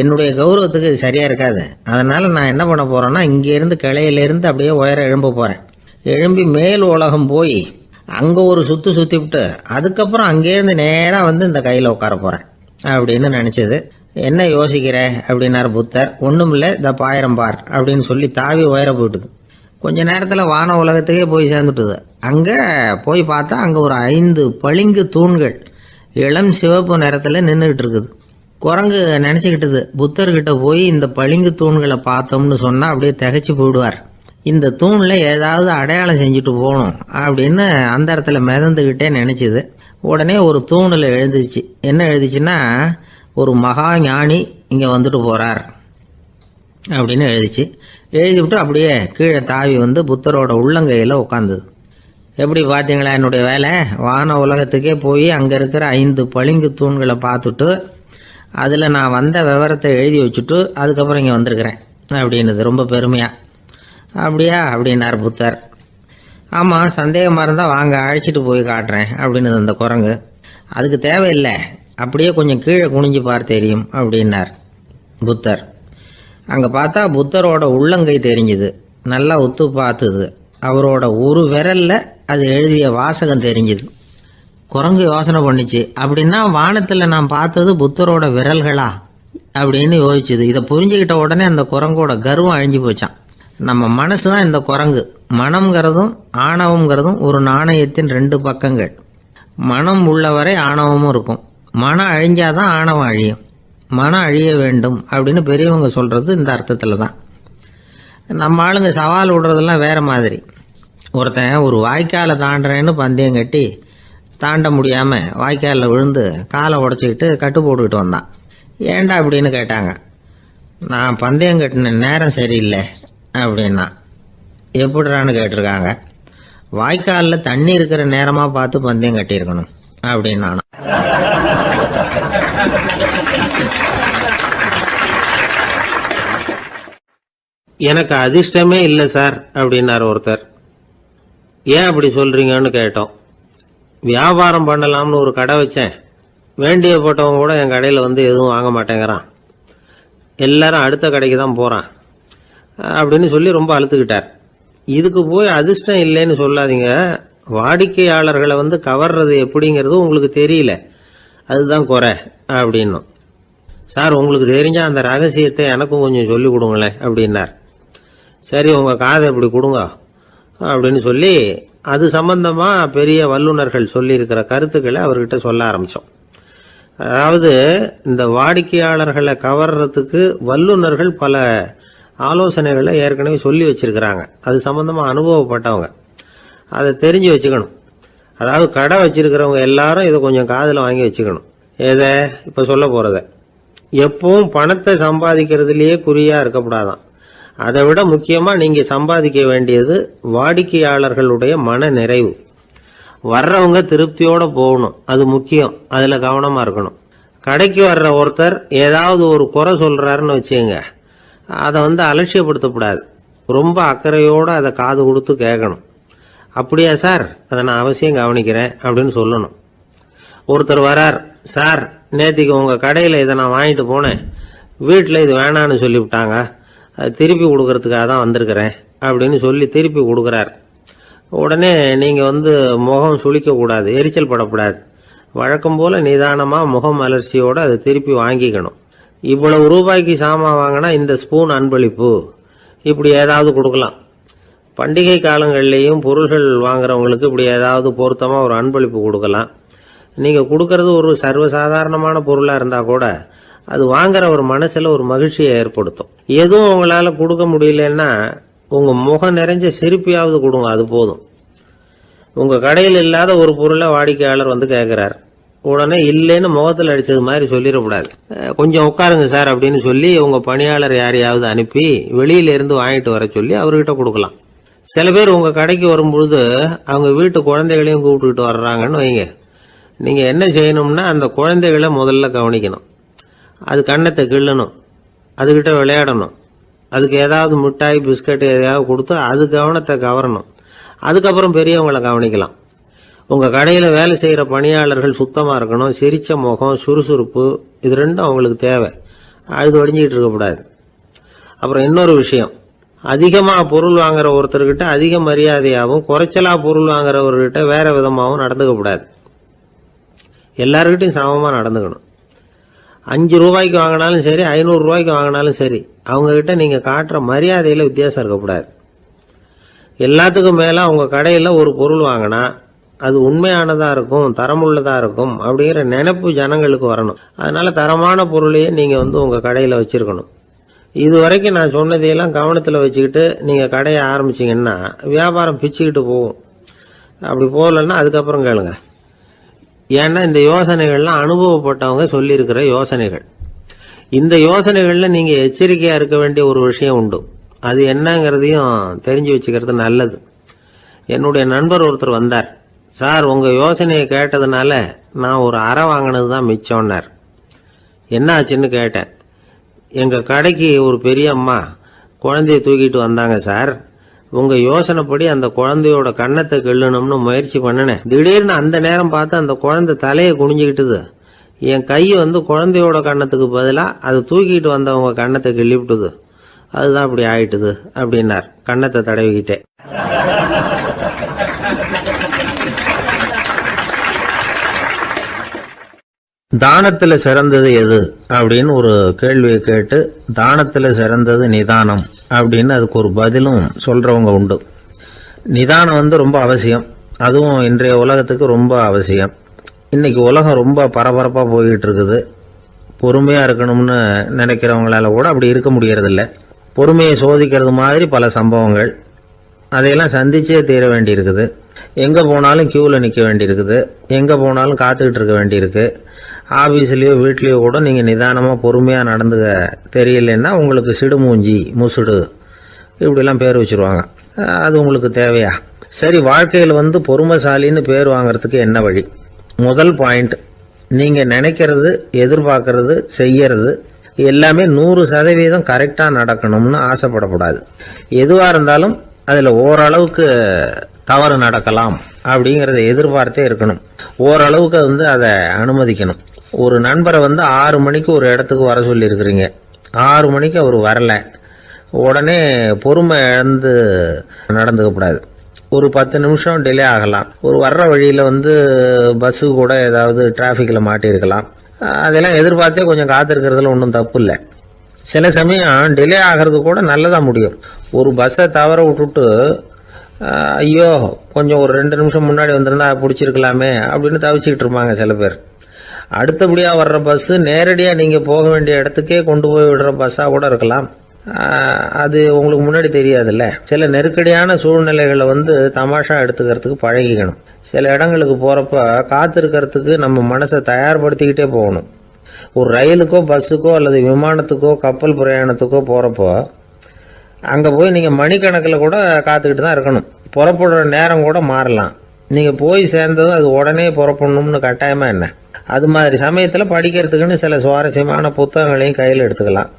என்னுடைய கௌரவத்துக்கு இது சரியாக இருக்காது. அதனால் நான் என்ன பண்ண போகிறேன்னா, இங்கேருந்து கிளையிலேருந்து அப்படியே உயர எழும்ப போகிறேன். எழும்பி மேல் உலகம் போய் அங்கே ஒரு சுற்றி விட்டு அதுக்கப்புறம் அங்கேருந்து நேராக வந்து இந்த கையில் உட்கார போகிறேன் அப்படின்னு நினச்சது. என்ன யோசிக்கிற அப்படின்னார் புத்தர். ஒன்றும் இல்லை, இந்த பாயிரம் பார் அப்படின்னு சொல்லி தாவி உயர போயிட்டுது. கொஞ்ச நேரத்தில் வான உலகத்துக்கே போய் சேர்ந்துட்டுது. அங்கே போய் பார்த்தா அங்கே ஒரு 5 பளிங்கு தூண்கள் இளம் சிவப்பு நிறத்தில் நின்றுக்கிட்டு இருக்குது. குரங்கு நினச்சிக்கிட்டது, புத்தர்கிட்ட போய் இந்த பளிங்கு தூண்களை பார்த்தோம்னு சொன்னால் அப்படியே திகைச்சு போயிடுவார், இந்த தூணில் ஏதாவது அடையாளம் செஞ்சுட்டு போகணும் அப்படின்னு அந்த இடத்துல மிதந்துக்கிட்டே நினச்சிது. உடனே ஒரு தூணில் எழுந்துச்சு. என்ன எழுதிச்சுன்னா, ஒரு மகா ஞானி இங்கே வந்துட்டு போகிறார் அப்படின்னு எழுதிச்சு. எழுதிவிட்டு அப்படியே கீழே தாவி வந்து புத்தரோட உள்ளங்கையில் உட்காந்துது. எப்படி பார்த்தீங்களா என்னுடைய வேலை? வான உலகத்துக்கே போய் அங்கே இருக்கிற 5 பளிங்கு தூண்களை பார்த்துட்டு அதில் நான் வந்த விவரத்தை எழுதி வச்சுட்டு அதுக்கப்புறம் இங்கே வந்திருக்கிறேன் அப்படின்னுது ரொம்ப பெருமையாக. அப்படியா அப்படின்னார் புத்தர். ஆமாம், சந்தேகமாக இருந்தால் வாங்க, அழைச்சிட்டு போய் காட்டுறேன் அப்படின்னு அந்த குரங்கு. அதுக்கு தேவையில்லை, அப்படியே கொஞ்சம் கீழே குனிஞ்சு பார்த்து தெரியும் அப்படின்னார் புத்தர். அங்கே பார்த்தா புத்தரோட உள்ளங்கை தெரிஞ்சுது. நல்லா உத்து பார்த்துது. அவரோட ஒரு விரலில் அது எழுதிய வாசகம் தெரிஞ்சுது. குரங்கு யோசனை பண்ணிச்சு, அப்படின்னா வானத்தில் நான் பார்த்தது புத்தரோட விரல்களா அப்படின்னு யோசிச்சுது. இதை புரிஞ்சுக்கிட்ட உடனே அந்த குரங்கோட கர்வம் அழிஞ்சு போச்சான். நம்ம மனசு தான் இந்த குரங்கு. மனம்ங்கிறதும் ஆணவம்ங்கிறதும் ஒரு நாணயத்தின் 2 பக்கங்கள். மனம் உள்ளவரை ஆணவமும் இருக்கும். மனம் அழிஞ்சாதான் ஆணவம் அழியும். மனம் அழிய வேண்டும் அப்படின்னு பெரியவங்க சொல்கிறது இந்த அர்த்தத்தில் தான். நம்ம ஆளுங்க சவால் விடுறதெல்லாம் வேறு மாதிரி. ஒருத்தன் ஒரு வாய்க்காலை தாண்டுறேன்னு பந்தயம் கட்டி தாண்ட முடியாமல் வாய்க்காலில் விழுந்து காலை உடச்சிக்கிட்டு கட்டு போட்டுக்கிட்டு வந்தான். ஏண்டா அப்படின்னு கேட்டாங்க. நான் பந்தயம் கட்டின நேரம் சரியில்லை அப்படின்னா. எப்படிறான்னு கேட்டிருக்காங்க. வாய்க்காலில் தண்ணி இருக்கிற நேரமாக பார்த்து பந்தயம் கட்டியிருக்கணும் அப்படின்னா. எனக்கு அதிர்ஷ்டமே இல்லை சார் அப்படின்னார் ஒருத்தர். ஏன் அப்படி சொல்றீங்கன்னு கேட்டோம். வியாபாரம் பண்ணலாம்னு ஒரு கடை வச்சேன். வேண்டிய போட்டவங்க கூட என் கடையில் வந்து எதுவும் வாங்க மாட்டேங்கிறான், எல்லாரும் அடுத்த கடைக்கு தான் போகிறான் அப்படின்னு சொல்லி ரொம்ப அழுத்துக்கிட்டார். இதுக்கு போய் அதிர்ஷ்டம் இல்லைன்னு சொல்லாதீங்க, வாடிக்கையாளர்களை வந்து கவர்றது எப்படிங்கிறது உங்களுக்கு தெரியல, அதுதான் குறை அப்படின்னும். சார், உங்களுக்கு தெரிஞ்ச அந்த ரகசியத்தை எனக்கும் கொஞ்சம் சொல்லி கொடுங்களேன் அப்படின்னார். சரி, உங்கள் காதை இப்படி கொடுங்க அப்படின்னு சொல்லி அது சம்பந்தமாக பெரிய வல்லுநர்கள் சொல்லியிருக்கிற கருத்துக்களை அவர்கிட்ட சொல்ல ஆரம்பித்தோம். அதாவது இந்த வாடிக்கையாளர்களை கவர்றதுக்கு வல்லுநர்கள் பல ஆலோசனைகளை ஏற்கனவே சொல்லி வச்சிருக்கிறாங்க. அது சம்பந்தமாக அனுபவப்பட்டவங்க, அதை தெரிஞ்சு வச்சுக்கணும். அதாவது கடை வச்சிருக்கிறவங்க எல்லாரும் இதை கொஞ்சம் காதில் வாங்கி வச்சுக்கணும். எதை இப்போ சொல்ல போகிறத. எப்பவும் பணத்தை சம்பாதிக்கிறதுலேயே குறியாக இருக்கக்கூடாதான். அதை விட முக்கியமாக நீங்கள் சம்பாதிக்க வேண்டியது வாடிக்கையாளர்களுடைய மன நிறைவு. வர்றவங்க திருப்தியோடு போகணும், அது முக்கியம். அதில் கவனமாக இருக்கணும். கடைக்கு வர்ற ஒருத்தர் ஏதாவது ஒரு குறை சொல்கிறாருன்னு வச்சுக்கோங்க, அதை வந்து அலட்சியப்படுத்தக்கூடாது. ரொம்ப அக்கறையோடு அதை காது கொடுத்து கேட்கணும். அப்படியா சார், அதை நான் அவசியம் கவனிக்கிறேன் அப்படின்னு சொல்லணும். ஒருத்தர் வரார், சார் நேற்றுக்கு உங்கள் கடையில் இதை நான் வாங்கிட்டு போனேன், வீட்டில் இது வேணான்னு சொல்லிவிட்டாங்க, அது திருப்பி கொடுக்கறதுக்காக தான் வந்திருக்கிறேன் அப்படின்னு சொல்லி திருப்பி கொடுக்குறார். உடனே நீங்கள் வந்து முகம் சுளிக்கக்கூடாது, எரிச்சல் படக்கூடாது. வழக்கம் போல் நிதானமாக முகம் அலர்ச்சியோடு அதை திருப்பி வாங்கிக்கணும். இவ்வளவு ரூபாய்க்கு சாமான் வாங்கினா இந்த ஸ்பூன் அன்பளிப்பு, இப்படி ஏதாவது கொடுக்கலாம். பண்டிகை காலங்கள்லேயும் பொருள்கள் வாங்குறவங்களுக்கு இப்படி ஏதாவது பொருத்தமாக ஒரு அன்பளிப்பு கொடுக்கலாம். நீங்கள் கொடுக்கறது ஒரு சர்வசாதாரணமான பொருளாக இருந்தால் கூட அது வாங்குற ஒரு மனசில் ஒரு மகிழ்ச்சியை ஏற்படுத்தும். எதுவும் உங்களால் கொடுக்க முடியலன்னா உங்கள் முகம் நிறைஞ்ச சிரிப்பையாவது கொடுங்க, அது போதும். உங்கள் கடையில் இல்லாத ஒரு பொருளை வாடிக்கையாளர் வந்து கேட்குறார், உடனே இல்லைன்னு முகத்தில் அடித்தது மாதிரி சொல்லிடக்கூடாது. கொஞ்சம் உட்காருங்க சார் அப்படின்னு சொல்லி உங்கள் பணியாளர் யாரையாவது அனுப்பி வெளியிலேருந்து வாங்கிட்டு வர சொல்லி அவர்கிட்ட கொடுக்கலாம். சில பேர் உங்கள் கடைக்கு வரும்பொழுது அவங்க வீட்டு குழந்தைகளையும் கூப்பிட்டுக்கிட்டு வர்றாங்கன்னு வைங்க. நீங்கள் என்ன செய்யணும்னா அந்த குழந்தைகளை முதல்ல கவனிக்கணும். அது கண்ணத்தை கிள்ளணும், அதுகிட்ட விளையாடணும், அதுக்கு ஏதாவது மிட்டாய் பிஸ்கட் எதையாவது கொடுத்து அது கவனத்தை கவரணும். அதுக்கப்புறம் பெரியவங்களை கவனிக்கலாம். உங்கள் கடையில் வேலை செய்கிற பணியாளர்கள் சுத்தமாக இருக்கணும். சிரிச்ச முகம், சுறுசுறுப்பு, இது ரெண்டும் அவங்களுக்கு தேவை. அழுது வடிஞ்சிக்கிட்டு இருக்கக்கூடாது. அப்புறம் இன்னொரு விஷயம், அதிகமாக பொருள் வாங்குற ஒருத்தர்கிட்ட அதிக மரியாதையாகவும் குறைச்சலாக பொருள் வாங்குறவர்கிட்ட வேற விதமாகவும் நடந்துக்கக்கூடாது. எல்லாருக்கிட்டையும் சமமாக நடந்துக்கணும். 5 ரூபாய்க்கு வாங்கினாலும் சரி, 500 ரூபாய்க்கு வாங்கினாலும் சரி, அவங்கக்கிட்ட நீங்கள் காட்டுற மரியாதையில் வித்தியாசம் இருக்கக்கூடாது. எல்லாத்துக்கும் மேலே உங்கள் கடையில் ஒரு பொருள் வாங்கினா அது உண்மையானதாக இருக்கும், தரமுள்ளதாக இருக்கும் அப்படிங்கிற நினைப்பு ஜனங்களுக்கு வரணும். அதனால தரமான பொருளையே நீங்கள் உங்கள் கடையில் வச்சுருக்கணும். இது வரைக்கும் நான் சொன்னதையெல்லாம் கவனத்தில் வச்சுக்கிட்டு நீங்கள் கடையை ஆரம்பிச்சிங்கன்னா வியாபாரம் பிச்சுக்கிட்டு போகும். அப்படி போகலன்னா அதுக்கப்புறம் கேளுங்க. ஏன்னா இந்த யோசனைகள்லாம் அனுபவப்பட்டவங்க சொல்லியிருக்கிற யோசனைகள். இந்த யோசனைகளில் நீங்கள் எச்சரிக்கையாக இருக்க வேண்டிய ஒரு விஷயம் உண்டு. அது என்னங்கிறதையும் தெரிஞ்சு வச்சுக்கிறது நல்லது. என்னுடைய நண்பர் ஒருத்தர் வந்தார். சார், உங்கள் யோசனையை கேட்டதுனால நான் ஒரு அறை வாங்கினது தான் மிச்சம்னார். என்ன ஆச்சுன்னு கேட்டேன். எங்கள் கடைக்கு ஒரு பெரிய அம்மா குழந்தைய தூக்கிட்டு வந்தாங்க சார். உங்கள் யோசனைப்படி அந்த குழந்தையோட கண்ணத்தை கிள்ளணும்னு முயற்சி பண்ணினேன். திடீர்னு அந்த நேரம் பார்த்து அந்த குழந்தை தலையை குனிஞ்சிக்கிட்டுது. என் கை குழந்தையோட கண்ணத்துக்கு பதிலாக அது தூக்கிட்டு வந்தவங்க கண்ணத்தை கிள்ளிவிட்டுது. அதுதான் அப்படி ஆயிட்டுது அப்படின்னார், கண்ணத்தை தடவிக்கிட்டே. தானத்தில் சிறந்தது எது அப்படின்னு ஒரு கேள்வியை கேட்டு, தானத்தில் சிறந்தது நிதானம் அப்படின்னு அதுக்கு ஒரு பதிலும் சொல்றவங்க உண்டு. நிதானம் ரொம்ப அவசியம். அதுவும் இன்றைய உலகத்துக்கு ரொம்ப அவசியம். இன்னைக்கு உலகம் ரொம்ப பரபரப்பாக போய்கிட்டு இருக்குது. பொறுமையாக இருக்கணும்னு நினைக்கிறவங்களால கூட அப்படி இருக்க முடியறதில்ல. பொறுமையை சோதிக்கிறது மாதிரி பல சம்பவங்கள், அதையெல்லாம் சந்திச்சே தீர வேண்டியிருக்குது. எங்கே போனாலும் கியூவில் நிற்க வேண்டியிருக்குது. எங்கே போனாலும் காத்துக்கிட்டு இருக்க வேண்டியிருக்கு. ஆஃபீஸ்லேயோ வீட்லேயோ கூட நீங்கள் நிதானமாக பொறுமையாக நடந்துக்க தெரியலன்னா உங்களுக்கு சிடுமூஞ்சி, முசுடு இப்படிலாம் பேர் வச்சுருவாங்க. அது உங்களுக்கு தேவையா? சரி, வாழ்க்கையில் பொறுமைசாலின்னு பேர் வாங்கிறதுக்கு என்ன வழி? முதல் பாயிண்ட், நீங்கள் நினைக்கிறது, எதிர்பார்க்கறது, செய்யறது எல்லாமே 100% கரெக்டாக நடக்கணும்னு ஆசைப்படக்கூடாது. எதுவாக இருந்தாலும் அதில் ஓரளவுக்கு தவறு நடக்கலாம் அப்படிங்கிறத எதிர்பார்த்தே இருக்கணும். ஓரளவுக்கு அதை அனுமதிக்கணும். ஒரு நண்பரை 6 மணிக்கு ஒரு இடத்துக்கு வர சொல்லியிருக்கிறீங்க. 6 மணிக்கு அவர் வரலை. உடனே பொறுமை இழந்து நடந்துக்கக்கூடாது. ஒரு 10 நிமிஷம் டிலே ஆகலாம். ஒரு வர்ற வழியில் பஸ்ஸு கூட ஏதாவது டிராஃபிக்கில் மாட்டியிருக்கலாம். அதெல்லாம் எதிர்பார்த்தே கொஞ்சம் காத்திருக்கிறதுல ஒன்றும் தப்பு இல்லை. சில சமயம் டிலே ஆகிறது கூட நல்லதாக முடியும். ஒரு பஸ்ஸை தவற விட்டுட்டு ஐயோ கொஞ்சம் ஒரு 2 நிமிஷம் முன்னாடி வந்திருந்தா பிடிச்சிருக்கலாமே அப்படின்னு தவிச்சிக்கிட்டு இருப்பாங்க சில பேர். அடுத்தபடியாக வர்ற பஸ்ஸு நேரடியாக நீங்கள் போக வேண்டிய இடத்துக்கே கொண்டு போய் விடுற பஸ்ஸாக கூட இருக்கலாம். அது உங்களுக்கு முன்னாடி தெரியாதுல்ல. சில நெருக்கடியான சூழ்நிலைகளை தமாஷா எடுத்துக்கிறதுக்கு பழகிக்கணும். சில இடங்களுக்கு போகிறப்ப காத்திருக்கிறதுக்கு நம்ம மனசை தயார்படுத்திக்கிட்டே போகணும். ஒரு ரயிலுக்கோ பஸ்ஸுக்கோ அல்லது விமானத்துக்கோ கப்பல் பிரயாணத்துக்கோ போகிறப்போ அங்கே போய் நீங்கள் மணிக்கணக்கில் கூட காத்துக்கிட்டு தான் இருக்கணும். புறப்படுற நேரம் கூட மாறலாம். நீங்கள் போய் சேர்ந்ததும் அது உடனே புறப்படணும்னு கட்டாயமாக என்ன? அது மாதிரி சமயத்தில் படிக்கிறதுக்குன்னு சில சுவாரஸ்யமான புத்தகங்களையும் கையில் எடுத்துக்கலாம்.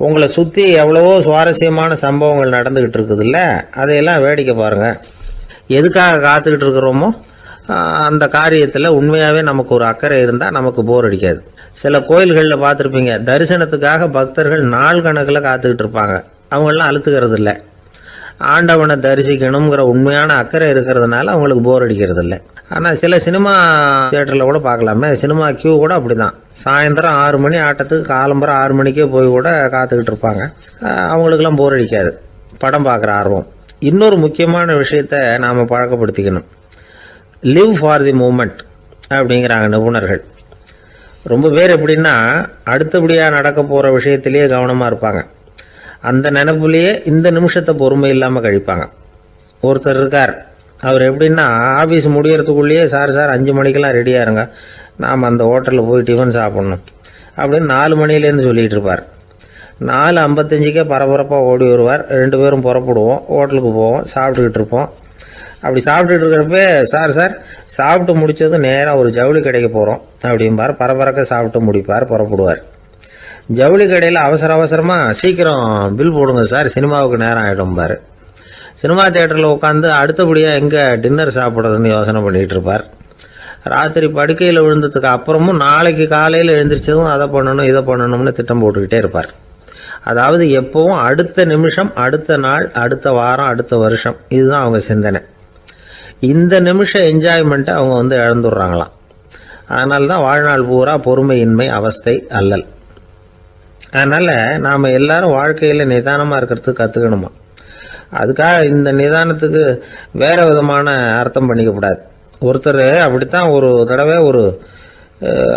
உங்களை சுற்றி எவ்வளவோ சுவாரஸ்யமான சம்பவங்கள் நடந்துக்கிட்டு இருக்குதுல்ல, அதையெல்லாம் வேடிக்கை பாருங்கள். எதுக்காக காத்துக்கிட்டு இருக்கிறோமோ அந்த காரியத்தில் உண்மையாகவே நமக்கு ஒரு அக்கறை இருந்தால் நமக்கு போர் அடிக்காது. சில கோயில்களில் பார்த்துருப்பீங்க, தரிசனத்துக்காக பக்தர்கள் நாள் கணக்கில் காத்துக்கிட்டு இருப்பாங்க. அவங்களெலாம் அழுத்துக்கிறது இல்லை. ஆண்டவனை தரிசிக்கணுங்கிற உண்மையான அக்கறை இருக்கிறதுனால அவங்களுக்கு போர் அடிக்கிறது இல்லை. ஆனால் சில சினிமா தியேட்டரில் கூட பார்க்கலாமே, சினிமா கியூ கூட அப்படி தான். சாயந்தரம் 6 மணி ஆட்டத்துக்கு காலம்பரம் 6 மணிக்கே போய் கூட காத்துக்கிட்டு இருப்பாங்க. அவங்களுக்கெல்லாம் போர் அடிக்காது, படம் பார்க்குற ஆர்வம். இன்னொரு முக்கியமான விஷயத்தை நாம் பழக்கப்படுத்திக்கணும். லிவ் ஃபார் தி மூமெண்ட் அப்படிங்கிறாங்க நிபுணர்கள். ரொம்ப பேர் எப்படின்னா அடுத்தபடியாக நடக்க போகிற விஷயத்திலேயே கவனமாக இருப்பாங்க. அந்த நினைப்புலேயே இந்த நிமிஷத்தை பொறுமை இல்லாமல் கழிப்பாங்க. ஒருத்தர் இருக்கார், அவர் எப்படின்னா ஆஃபீஸ் முடியறதுக்குள்ளேயே சார் 5 மணிக்கெல்லாம் ரெடியாக இருங்க, நாம் அந்த ஹோட்டலில் போய் டிஃபன் சாப்பிட்ணும் அப்படின்னு 4 மணிலேருந்து சொல்லிகிட்டு இருப்பார். 4:55 பரபரப்பாக ஓடி வருவார். 2 பேரும் புறப்படுவோம், ஹோட்டலுக்கு போவோம், சாப்பிட்டுக்கிட்டு இருப்போம். அப்படி சாப்பிட்டுட்டு இருக்கிறப்ப சார் சாப்பிட்டு முடித்தது நேராக ஒரு ஜவுளி கடைக்கு போகிறோம் அப்படிம்பார். பரபரக்க சாப்பிட்டு முடிப்பார், புறப்படுவார். ஜவுளி கடையில் அவசரமாக சீக்கிரம் பில் போடுங்க சார், சினிமாவுக்கு நேரம் ஆகிடும்பார். சினிமா தியேட்டரில் உட்காந்து அடுத்தபடியாக எங்கே டின்னர் சாப்பிட்றதுன்னு யோசனை பண்ணிகிட்டு இருப்பார். ராத்திரி படுக்கையில் விழுந்ததுக்கு அப்புறமும் நாளைக்கு காலையில் எழுந்திரிச்சதும் அதை பண்ணணும் இதை பண்ணணும்னு திட்டம் போட்டுக்கிட்டே இருப்பார். அதாவது எப்போவும் அடுத்த நிமிஷம், அடுத்த நாள், அடுத்த வாரம், அடுத்த வருஷம், இதுதான் அவங்க சிந்தனை. இந்த நிமிஷம் என்ஜாய்மெண்ட்டை அவங்க இழந்துடுறாங்களாம். அதனால தான் வாழ்நாள் பூரா பொறுமையின்மை, அவஸ்தை, அல்லல். அதனால் நாம் எல்லாரும் வாழ்க்கையில் நிதானமாக இருக்கிறதுக்கு கற்றுக்கணுமா. அதுக்காக இந்த நிதானத்துக்கு வேறு விதமான அர்த்தம் பண்ணிக்கக்கூடாது. ஒருத்தர் அப்படித்தான் ஒரு தடவை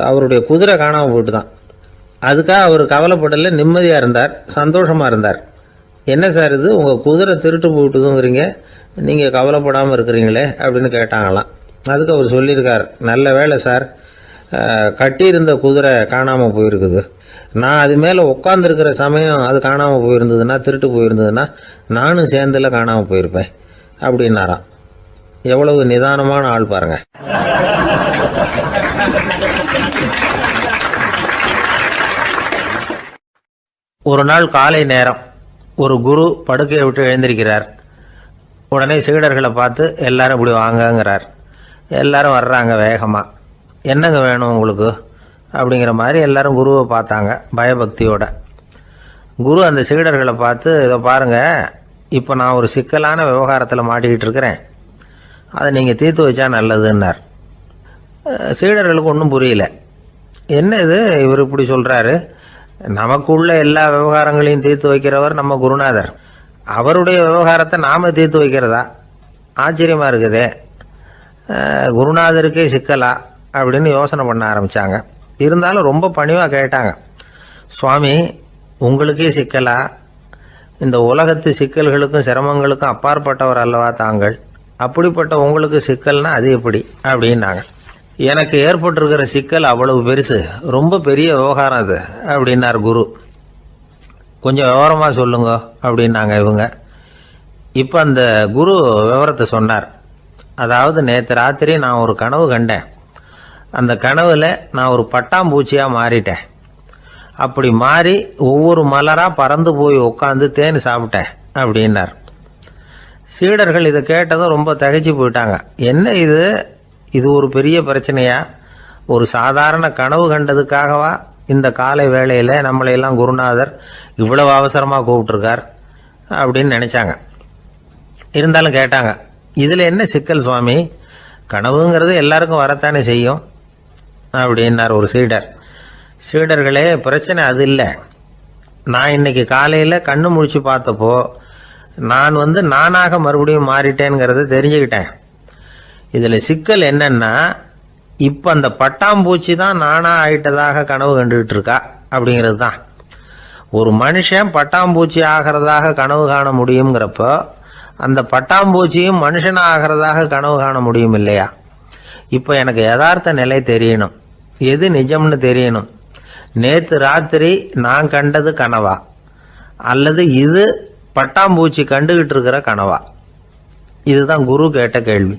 அவருடைய குதிரை காணாமல் போயிட்டு தான். அதுக்காக அவர் கவலைப்படல, நிம்மதியாக இருந்தார், சந்தோஷமாக இருந்தார். என்ன சார் இது, உங்கள் குதிரை திருட்டு போயிட்டுதுங்கிறீங்க, நீங்கள் கவலைப்படாமல் இருக்கிறீங்களே அப்படின்னு கேட்டாங்களாம். அதுக்கு அவர் சொல்லியிருக்கார், நல்ல வேலை சார், கட்டியிருந்த குதிரை காணாமல் போயிருக்குது. நான் அது மேலே உட்காந்துருக்கிற சமயம் அது காணாமல் போயிருந்ததுன்னா, திருட்டு போயிருந்ததுன்னா நானும் சேர்ந்துல காணாமல் போயிருப்பேன் அப்படின்னாராம். எவ்வளவு நிதானமான ஆள் பாருங்க. ஒரு நாள் காலை நேரம் ஒரு குரு படுக்கையை விட்டு எழுந்திருக்கிறார். உடனே சீடர்களை பார்த்து எல்லாரும் இப்படி வாங்கங்கிறார். எல்லாரும் வர்றாங்க வேகமாக. என்னங்க வேணும் உங்களுக்கு அப்படிங்கிற மாதிரி எல்லாரும் குருவை பார்த்தாங்க பயபக்தியோட. குரு அந்த சீடர்களை பார்த்து, இதை பாருங்கள், இப்போ நான் ஒரு சிக்கலான விவகாரத்தில் மாட்டிக்கிட்டு இருக்கிறேன், அதை நீங்கள் தீர்த்து வச்சா நல்லதுன்னார். சீடர்களுக்கு ஒன்றும் புரியல. என்ன இது இவர் இப்படி சொல்கிறாரு, நமக்குள்ள எல்லா விவகாரங்களையும் தீர்த்து வைக்கிறவர் நம்ம குருநாதர், அவருடைய விவகாரத்தை நாம் தீர்த்து வைக்கிறதா, ஆச்சரியமாக இருக்குதே, குருநாதருக்கே சிக்கலா அப்படின்னு யோசனை பண்ண ஆரம்பித்தாங்க. இருந்தாலும் ரொம்ப பணிவாக கேட்டாங்க, சுவாமி உங்களுக்கே சிக்கலா, இந்த உலகத்து சிக்கல்களுக்கும் சிரமங்களுக்கும் அப்பாற்பட்டவர் அல்லவா தாங்கள், அப்படிப்பட்ட உங்களுக்கு சிக்கல்னா அது எப்படி அப்படின்னாங்க. எனக்கு ஏற்பட்டிருக்கிற சிக்கல் அவ்வளவு பெருசு, ரொம்ப பெரிய விவகாரம் அது அப்படின்னார் குரு. கொஞ்சம் விவரமாக சொல்லுங்க அப்படின்னாங்க இவங்க. இப்போ அந்த குரு விவரத்தை சொன்னார். அதாவது நேற்று ராத்திரி நான் ஒரு கனவு கண்டேன். அந்த கனவுல நான் ஒரு பட்டாம்பூச்சியாக மாறிட்டேன். அப்படி மாறி ஒவ்வொரு மலராக பறந்து போய் உட்காந்து தேன் சாப்பிட்டேன் அப்படின்னார். சீடர்கள் இதை கேட்டதும் ரொம்ப திகைச்சு போயிட்டாங்க. என்ன இது ஒரு பெரிய பிரச்சனையா, ஒரு சாதாரண கனவு கண்டதுக்காகவா இந்த காலை வேளையில் நம்மளையெல்லாம் குருநாதர் இவ்வளவு அவசரமாக கூப்பிட்டுருக்கார் அப்படின்னு நினச்சாங்க. இருந்தாலும் கேட்டாங்க, இதில் என்ன சிக்கல் சுவாமி, கனவுங்கிறது எல்லாருக்கும் வரத்தானே செய்யும் அப்படின்னார் ஒரு சீடர். சீடர்களே, பிரச்சனை அது இல்லை, நான் இன்னைக்கு காலையில் கண்ணு முழிச்சு பார்த்தப்போ நான் நானாக மறுபடியும் மாறிட்டேங்கிறத தெரிஞ்சுக்கிட்டேன். இதில் சிக்கல் என்னன்னா, இப்போ அந்த பட்டாம்பூச்சி தான் நானாக ஆயிட்டதாக கனவு கண்டுகிட்டு இருக்கா அப்படிங்கிறது தான். ஒரு மனுஷன் பட்டாம்பூச்சி ஆகிறதாக கனவு காண முடியுங்கிறப்போ அந்த பட்டாம்பூச்சியும் மனுஷனாக ஆகிறதாக கனவு காண முடியும் இல்லையா. இப்போ எனக்கு யதார்த்த நிலை தெரியணும், எது நிஜம்னு தெரியணும். நேற்று ராத்திரி நான் கண்டது கனவா, அல்லது இது பட்டாம்பூச்சி கண்டுகிட்டு இருக்கிற கனவா? இதுதான் குரு கேட்ட கேள்வி.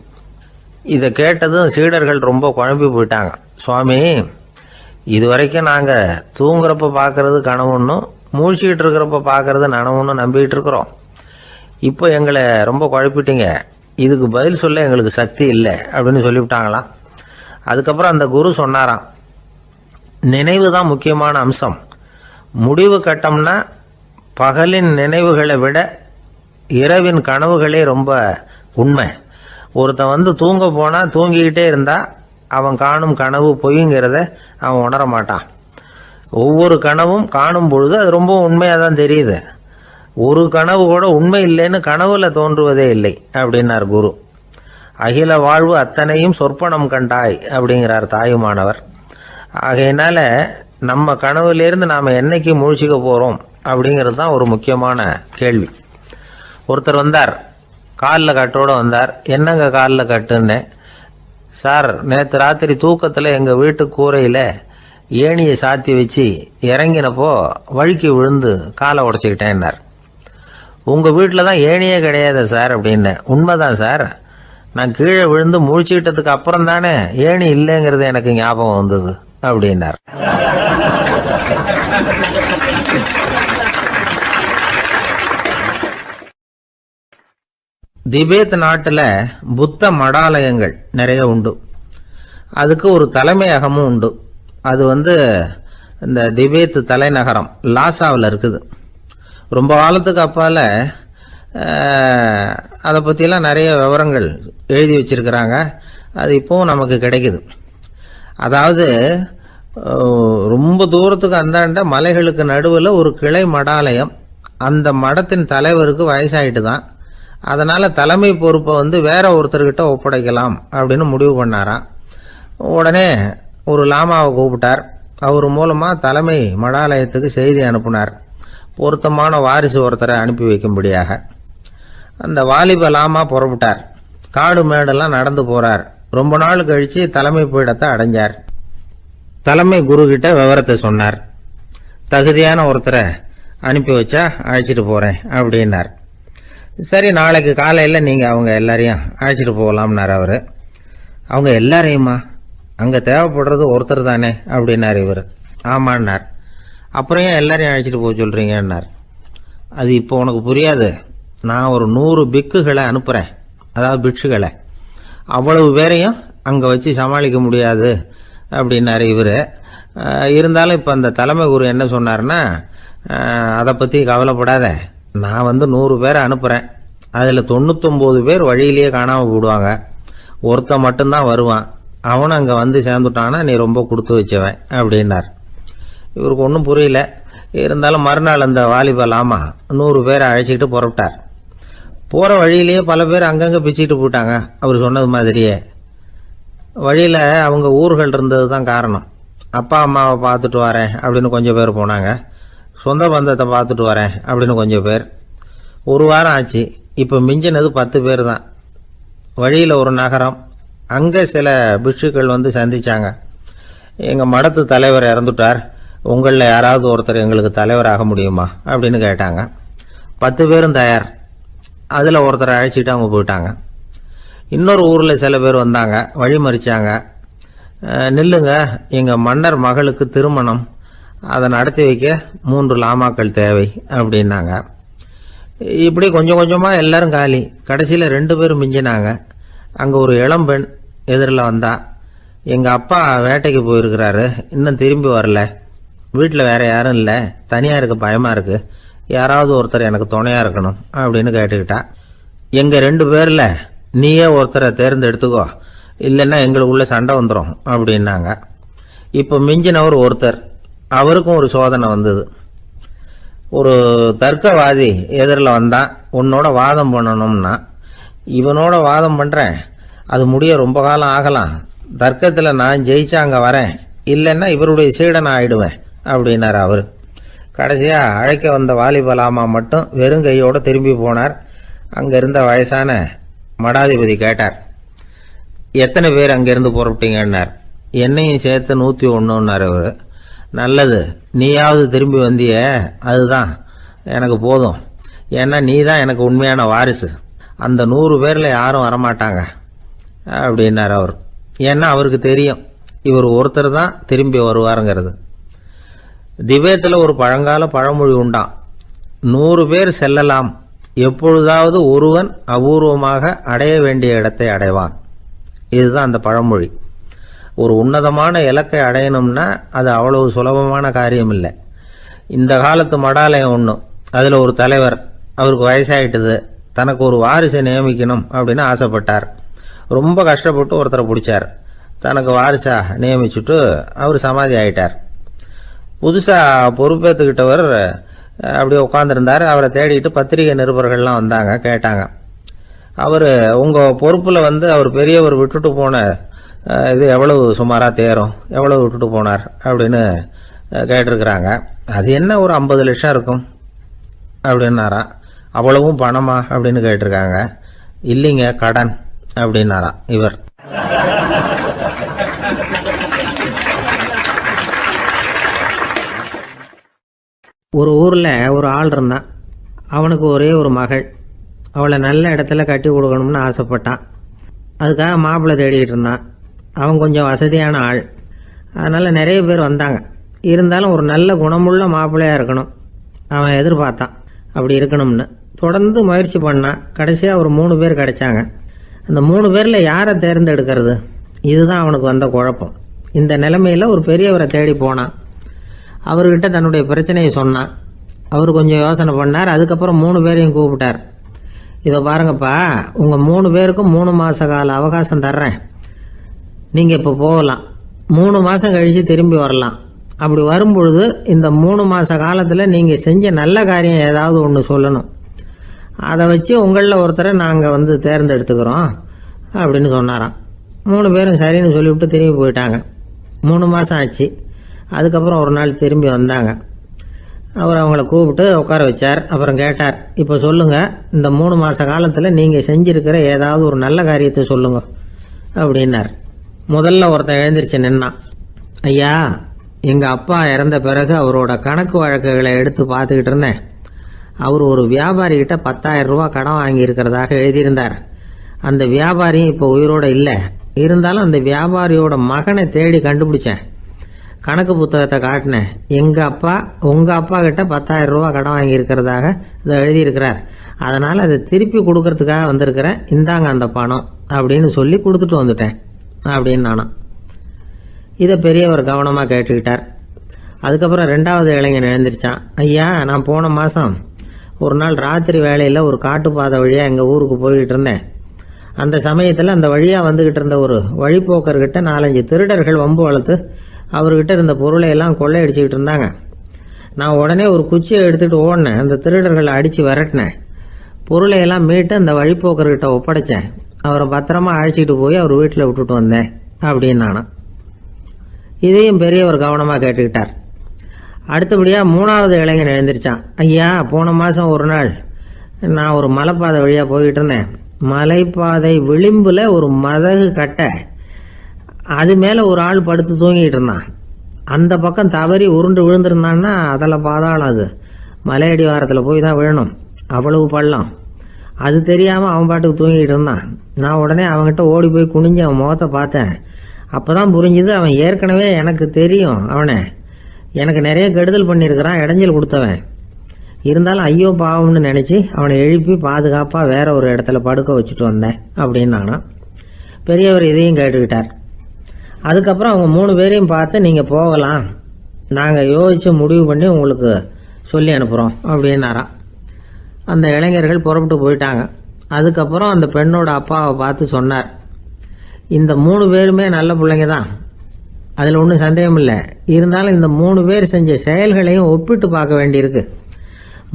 இதை கேட்டதும் சீடர்கள் ரொம்ப குழம்பி போயிட்டாங்க. சுவாமி, இது வரைக்கும் நாங்கள் தூங்குறப்ப பார்க்கறது கனவுன்னும் மூழ்கிட்டு இருக்கிறப்ப பார்க்கறது நனவுன்னு நம்பிக்கிட்டு இருக்கிறோம். இப்போ எங்களை ரொம்ப குழப்பிட்டீங்க, இதுக்கு பதில் சொல்ல எங்களுக்கு சக்தி இல்லை அப்படின்னு சொல்லிவிட்டாங்களாம். அதுக்கப்புறம் அந்த குரு சொன்னாராம், நினைவு தான் முக்கியமான அம்சம். முடிவு கட்டம்னா பகலின் நினைவுகளை விட இரவின் கனவுகளே ரொம்ப உண்மை. ஒருத்தன் வந்து தூங்க போனால் தூங்கிக்கிட்டே இருந்தால் அவன் காணும் கனவு பொய்ங்கிறத அவன் உணர மாட்டான். ஒவ்வொரு கனவும் காணும் பொழுது அது ரொம்ப உண்மையாக தான் தெரியுது. ஒரு கனவு கூட உண்மை இல்லைன்னு கனவுல தோன்றுவதே இல்லை அப்படின்னார் குரு. அகில வாழ்வு அத்தனையும் சொற்பனம் கண்டாய் அப்படிங்கிறார் தாயுமானவர். ஆகையினால நம்ம கனவுலேருந்து நாம் என்னைக்கு முழிச்சிக்க போகிறோம் அப்படிங்கிறது தான் ஒரு முக்கியமான கேள்வி. ஒருத்தர் வந்தார், காலில் கட்டோடு வந்தார். என்னங்க காலில் கட்டுன்னு? சார், நேற்று ராத்திரி தூக்கத்தில் எங்கள் வீட்டு கூரையில் ஏணியை சாத்தி வச்சு இறங்கினப்போ வழுக்கி விழுந்து காலை உடச்சிக்கிட்டேன்னார். உங்கள் வீட்டில் தான் ஏணியே கிடையாது சார் அப்படின்னு. உண்மைதான் சார், நான் கீழே விழுந்து முழிச்சுக்கிட்டதுக்கு அப்புறம் தானே ஏணி இல்லைங்கிறது எனக்கு ஞாபகம் வந்தது அப்படின்னார். திபேத் நாட்டில் புத்த மடாலயங்கள் நிறைய உண்டு. அதுக்கு ஒரு தலைமையகமும் உண்டு. அது இந்த திபேத் தலைநகரம் லாசாவில் இருக்குது. ரொம்ப காலத்துக்கு அப்பால் அதை பற்றியெல்லாம் நிறைய விவரங்கள் எழுதி வச்சிருக்கிறாங்க. அது இப்போவும் நமக்கு கிடைக்குது. அதாவது ரொம்ப தூரத்துக்கு அந்தாண்ட மலைகளுக்கு நடுவில் ஒரு கிளை மடாலயம். அந்த மடத்தின் தலைவருக்கு வயசாயிட்டு தான். அதனால் தலைமை பொறுப்பை வேற ஒருத்தர்கிட்ட ஒப்படைக்கலாம் அப்படின்னு முடிவு பண்ணாராம். உடனே ஒரு லாமாவை கூப்பிட்டார். அவர் மூலமாக தலைமை மடாலயத்துக்கு செய்தி அனுப்புனார், பொருத்தமான வாரிசு ஒருத்தரை அனுப்பி வைக்கும்படியாக. அந்த வாலிப லாமா புறப்பட்டார். காடு மேடெல்லாம் நடந்து போறார். ரொம்ப நாள் கழிச்சு தலைமை பீடத்தை அடைஞ்சார். தலைமை குரு கிட்ட விவரத்தை சொன்னார். தகுதியான ஒருத்தரை அனுப்பி வச்சா அழைச்சிட்டு போறேன் அப்படின்னார். சரி, நாளைக்கு காலையில் நீங்கள் அவங்க எல்லாரையும் அழைச்சிட்டு போகலாம்னார் அவர். அவங்க எல்லாரையுமா? அங்கே தேவைப்படுறது ஒருத்தர் தானே அப்படின்னார் இவர். ஆமான்னார். அப்புறம் ஏன் எல்லாரையும் அழைச்சிட்டு போக சொல்கிறீங்கன்னார். அது இப்போ உனக்கு புரியாது. நான் ஒரு 100 பிக்குகளை அனுப்புகிறேன், அதாவது பிட்சுகளை. அவ்வளவு பேரையும் அங்கே வச்சு சமாளிக்க முடியாது அப்படின்னாரு இவர். இருந்தாலும் இப்போ அந்த தலைமை குரு என்ன சொன்னார்னா, அதை பற்றி கவலைப்படாத, நான் 100 பேரை அனுப்புகிறேன். அதில் 99 பேர் வழியிலேயே காணாமல் போடுவாங்க. ஒருத்தன் மட்டும்தான் வருவான். அவனும் அங்கே சேர்ந்துட்டான்னா நீ ரொம்ப கொடுத்து வச்சவன் அப்படின்னார். இவருக்கு ஒன்றும் புரியல. இருந்தாலும் மறுநாள் அந்த வாலிப லாமா 100 பேரை அழைச்சிக்கிட்டு புறப்பட்டார். போகிற வழியிலேயே பல பேர் அங்கங்கே பிச்சுக்கிட்டு போயிட்டாங்க. அவர் சொன்னது மாதிரியே. வழியில் அவங்க ஊர்கள் இருந்தது தான் காரணம். அப்பா அம்மாவை பார்த்துட்டு வரேன் அப்படின்னு கொஞ்சம் பேர் போனாங்க. சொந்த பந்தத்தை பார்த்துட்டு வரேன் அப்படின்னு கொஞ்சம் பேர். ஒரு வாரம் ஆச்சு. இப்போ மிஞ்சினது 10 பேர் தான். வழியில் ஒரு நகரம். அங்கே சில பிட்சுக்கள் சந்திச்சாங்க. எங்கள் மடத்து தலைவர் இறந்துட்டார், உங்களில் யாராவது ஒருத்தர் எங்களுக்கு தலைவராக முடியுமா அப்படின்னு கேட்டாங்க. 10 பேரும் தயார். அதில் ஒருத்தரை அழைச்சிட்டு அவங்க போயிட்டாங்க. இன்னொரு ஊரில் சில பேர் வந்தாங்க, வழி மறிச்சாங்க. நில்லுங்க, எங்கள் மன்னர் மகளுக்கு திருமணம், அதை நடத்தி வைக்க 3 லாமாக்கள் தேவை அப்படின்னாங்க. இப்படி கொஞ்சம் கொஞ்சமாக எல்லாரும் காலி. கடைசியில் 2 பேரும் மிஞ்சினாங்க. அங்கே ஒரு இளம்பெண் எதிரில் வந்தா. எங்கள் அப்பா வேட்டைக்கு போயிருக்கிறாரு, இன்னும் திரும்பி வரல. வீட்டில் வேற யாரும் இல்லை, தனியாக இருக்க பயமாக இருக்குது, யாராவது ஒருத்தர் எனக்கு துணையாக இருக்கணும் அப்படின்னு கேட்டுக்கிட்டா. எங்கள் 2 பேரில் நீயே ஒருத்தரை தேர்ந்தெடுத்துக்கோ, இல்லைன்னா எங்களுக்குள்ள சண்டை வந்துடும் அப்படின்னாங்க. இப்போ மிஞ்சினவர் ஒருத்தர். அவருக்கும் ஒரு சோதனை வந்தது. ஒரு தர்க்கவாதி எதிரில் வந்தான். உன்னோட வாதம் பண்ணணும்னா. இவனோட வாதம் பண்ணுறேன், அது முடிய ரொம்ப காலம் ஆகலாம். தர்க்கத்தில் நான் ஜெயிச்சா அங்கே வரேன், இல்லைன்னா இவருடைய சீடனை ஆயிடுவேன் அப்படின்னார் அவர். கடைசியாக அழைக்க வந்த வாலிபலாமா மட்டும் வெறும் கையோடு திரும்பி போனார். அங்கே இருந்த வயசான மடாதிபதி கேட்டார், எத்தனை பேர் அங்கேருந்து புறப்பட்டீங்கன்னார். என்னையும் சேர்த்து 101ன்னார் அவர். நல்லது, நீயாவது திரும்பி வந்திய, அதுதான் எனக்கு போதும். ஏன்னா நீ தான் எனக்கு உண்மையான வாரிசு. அந்த 100 பேரில் யாரும் வரமாட்டாங்க அப்படின்னார் அவர். ஏன்னா அவருக்கு தெரியும் இவர் ஒருத்தர் தான் திரும்பி வருவாருங்கிறது. திபேத்தில் ஒரு பழங்கால பழமொழி உண்டாம், 100 பேர் செல்லலாம், எப்பொழுதாவது ஒருவன் அபூர்வமாக அடைய வேண்டிய இடத்தை அடைவான். இதுதான் அந்த பழமொழி. ஒரு உன்னதமான இலக்கை அடையணும்னா அது அவ்வளவு சுலபமான காரியம் இல்லை. இந்த காலத்து மடாலயம் ஒன்று, அதில் ஒரு தலைவர், அவருக்கு வயசாயிட்டுது, தனக்கு ஒரு வாரிசை நியமிக்கணும் அப்படின்னு ஆசைப்பட்டார். ரொம்ப கஷ்டப்பட்டு ஒருத்தரை பிடிச்சார். தனக்கு வாரிசா நியமிச்சுட்டு அவர் சமாதி ஆயிட்டார். புதுசாக பொறுப்பேற்றுக்கிட்டவர் அப்படியே உட்காந்துருந்தார். அவரை தேடிட்டு பத்திரிகை நிருபர்கள்லாம் வந்தாங்க, கேட்டாங்க. அவர் உங்கள் பொறுப்பில் அவர் பெரியவர் விட்டுட்டு போன இது எவ்வளவு சுமாராக தேரும், எவ்வளவு விட்டுட்டு போனார் அப்படின்னு கேட்டிருக்கிறாங்க. அது என்ன ஒரு 50 லட்சம் இருக்கும் அப்படின்னாராம். அவ்வளவும் பணமா அப்படின்னு கேட்டிருக்காங்க. இல்லைங்க, கடன் அப்படின்னாராம் இவர். ஒரு ஊரில் ஒரு ஆள் இருந்தான். அவனுக்கு ஒரே ஒரு மகள். அவளை நல்ல இடத்துல கட்டி கொடுக்கணும்னு ஆசைப்பட்டான். அதுக்காக மாப்பிள்ளை தேடிக்கிட்டு இருந்தான். அவன் கொஞ்சம் வசதியான ஆள், அதனால் நிறைய பேர் வந்தாங்க. இருந்தாலும் ஒரு நல்ல குணமுள்ள மாப்பிள்ளையாக இருக்கணும் அவன் எதிர்பார்த்தான். அப்படி இருக்கணும்னு தொடர்ந்து முயற்சி பண்ணான். கடைசியாக ஒரு 3 பேர் கிடைச்சாங்க. அந்த 3 பேரில் யாரை தேர்ந்தெடுக்கிறது, இதுதான் அவனுக்கு வந்த குழப்பம். இந்த நிலைமையில் ஒரு பெரியவரை தேடி போனான். அவர்கிட்ட தன்னுடைய பிரச்சனையை சொன்னான். அவர் கொஞ்சம் யோசனை பண்ணார். அதுக்கப்புறம் 3 பேரையும் கூப்பிட்டார். இதை பாருங்கப்பா, உங்கள் 3 பேருக்கும் 3 மாத கால அவகாசம் தர்றேன். நீங்கள் இப்போ போகலாம். 3 மாதம் கழித்து திரும்பி வரலாம். அப்படி வரும்பொழுது இந்த 3 மாத காலத்தில் நீங்கள் செஞ்ச நல்ல காரியம் ஏதாவது ஒன்று சொல்லணும். அதை வச்சு உங்களில் ஒருத்தரை நாங்கள் தேர்ந்தெடுத்துக்கிறோம் அப்படின்னு சொன்னாராம். 3 பேரும் சரின்னு சொல்லிவிட்டு திரும்பி போயிட்டாங்க. 3 மாதம் ஆச்சு. அதுக்கப்புறம் ஒரு நாள் திரும்பி வந்தாங்க. அவர் அவங்கள கூப்பிட்டு உட்கார வச்சார். அப்புறம் கேட்டார், இப்போ சொல்லுங்கள், இந்த 3 மாத காலத்தில் நீங்கள் செஞ்சுருக்கிற ஏதாவது ஒரு நல்ல காரியத்தை சொல்லுங்க அப்படின்னார். முதல்ல ஒருத்தன் எழுந்திரிச்சு நின்னான். ஐயா, எங்கள் அப்பா இறந்த பிறகு அவரோட கணக்கு வழக்குகளை எடுத்து பார்த்துக்கிட்டு இருந்தேன். அவர் ஒரு வியாபாரிகிட்ட 10,000 ரூபா கடன் வாங்கியிருக்கிறதாக எழுதியிருந்தார். அந்த வியாபாரியும் இப்போ உயிரோடு இல்லை. இருந்தாலும் அந்த வியாபாரியோட மகனை தேடி கண்டுபிடிச்சேன். கணக்கு புத்தகத்தை காட்டினேன். உங்கள் அப்பா கிட்ட 10,000 ரூபா கடன் வாங்கியிருக்கிறதாக இதை எழுதியிருக்கிறார். அதனால் அதை திருப்பி கொடுக்கறதுக்காக வந்திருக்கிறேன். இந்தாங்க அந்த பணம் அப்படின்னு சொல்லி கொடுத்துட்டு வந்துட்டேன் அப்படின்னு நானும். இதை பெரியவர் கவனமாக கேட்டுக்கிட்டார். அதுக்கப்புறம் 2வது இளைஞன் எழுந்திரிச்சான். ஐயா, நான் போன மாதம் ஒரு நாள் ராத்திரி வேளையில் ஒரு காட்டுப்பாதை வழியாக எங்கள் ஊருக்கு போய்கிட்டு இருந்தேன். அந்த சமயத்தில் அந்த வழியாக வந்துக்கிட்டு இருந்த ஒரு வழிப்போக்கர்கிட்ட 4-5 திருடர்கள் வம்பு வளர்த்து அவர்கிட்ட இருந்த பொருளை எல்லாம் கொள்ளையடிச்சிக்கிட்டு இருந்தாங்க. நான் உடனே ஒரு குச்சியை எடுத்துகிட்டு ஓடினேன். அந்த திருடர்களை அடித்து விரட்டினேன். பொருளை எல்லாம் மீட்டு அந்த வழிப்போக்கர்கிட்ட ஒப்படைச்சேன். அவரை பத்திரமா அழைச்சிட்டு போய் அவர் வீட்டில் விட்டுட்டு வந்தேன் அப்படின்னு நானும். இதையும் பெரியவர் கவனமாக கேட்டுக்கிட்டார். அடுத்தபடியாக 3வது இளைஞன் எழுந்திரிச்சான். ஐயா, போன மாதம் ஒரு நாள் நான் ஒரு மலைப்பாதை வழியாக போய்கிட்டு இருந்தேன். மலைப்பாதை விளிம்பில் ஒரு மதகு கட்டை, அது மேலே ஒரு ஆள் படுத்து தூங்கிட்டு இருந்தான். அந்த பக்கம் தவறி உருண்டு விழுந்திருந்தான்னா அதில் பாதாளம். அது மலையடி வாரத்தில் போய் தான் விழணும், அவ்வளவு பள்ளம். அது தெரியாமல் அவன் பாட்டுக்கு தூங்கிட்டு இருந்தான். நான் உடனே அவன்கிட்ட ஓடி போய் குனிஞ்சு அவன் முகத்தை பார்த்தேன். அப்போ தான் புரிஞ்சுது, அவன் ஏற்கனவே எனக்கு தெரியும். அவனை எனக்கு நிறைய கெடுதல் பண்ணியிருக்கிறான், இடைஞ்சல் கொடுத்தவன். இருந்தாலும் ஐயோ பாவம்னு நினச்சி அவனை எழுப்பி பாதுகாப்பாக வேற ஒரு இடத்துல படுக்க வச்சுட்டு வந்தேன் அப்படின்னு நானும். பெரியவர் இதையும் கேட்டுக்கிட்டார். அதுக்கப்புறம் அவங்க 3 பேரையும் பார்த்து, நீங்கள் போகலாம், நாங்கள் யோசித்து முடிவு பண்ணி உங்களுக்கு சொல்லி அனுப்புகிறோம் அப்படின்னாராம். அந்த இளைஞர்கள் புறப்பட்டு போயிட்டாங்க. அதுக்கப்புறம் அந்த பெண்ணோட அப்பாவை பார்த்து சொன்னார், இந்த 3 பேருமே நல்ல பிள்ளைங்க தான், அதில் ஒன்றும் சந்தேகம் இல்லை. இருந்தாலும் இந்த 3 பேர் செஞ்ச செயல்களையும் ஒப்பிட்டு பார்க்க வேண்டியிருக்கு.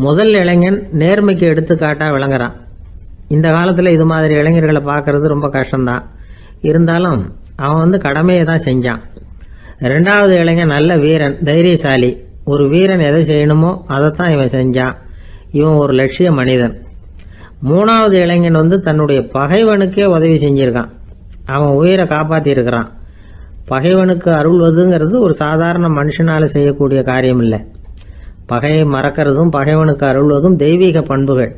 முதல் இளைஞன் நேர்மைக்கு எடுத்துக்காட்டாக விளங்குறான். இந்த காலத்தில் இது மாதிரி இளைஞர்களை பார்க்கறது ரொம்ப கஷ்டம்தான். இருந்தாலும் அவன் கடமையை தான் செஞ்சான். 2வது இளைஞன் நல்ல வீரன், தைரியசாலி. ஒரு வீரன் எதை செய்யணுமோ அதைத்தான் இவன் செஞ்சான். இவன் ஒரு லட்சிய மனிதன். 3வது இளைஞன் தன்னுடைய பகைவனுக்கே உதவி செஞ்சிருக்கான். அவன் உயிரை காப்பாற்றியிருக்கிறான். பகைவனுக்கு அருள்வதுங்கிறது ஒரு சாதாரண மனுஷனால் செய்யக்கூடிய காரியம் இல்லை. பகையை மறக்கிறதும் பகைவனுக்கு அருள்வதும் தெய்வீக பண்புகள்.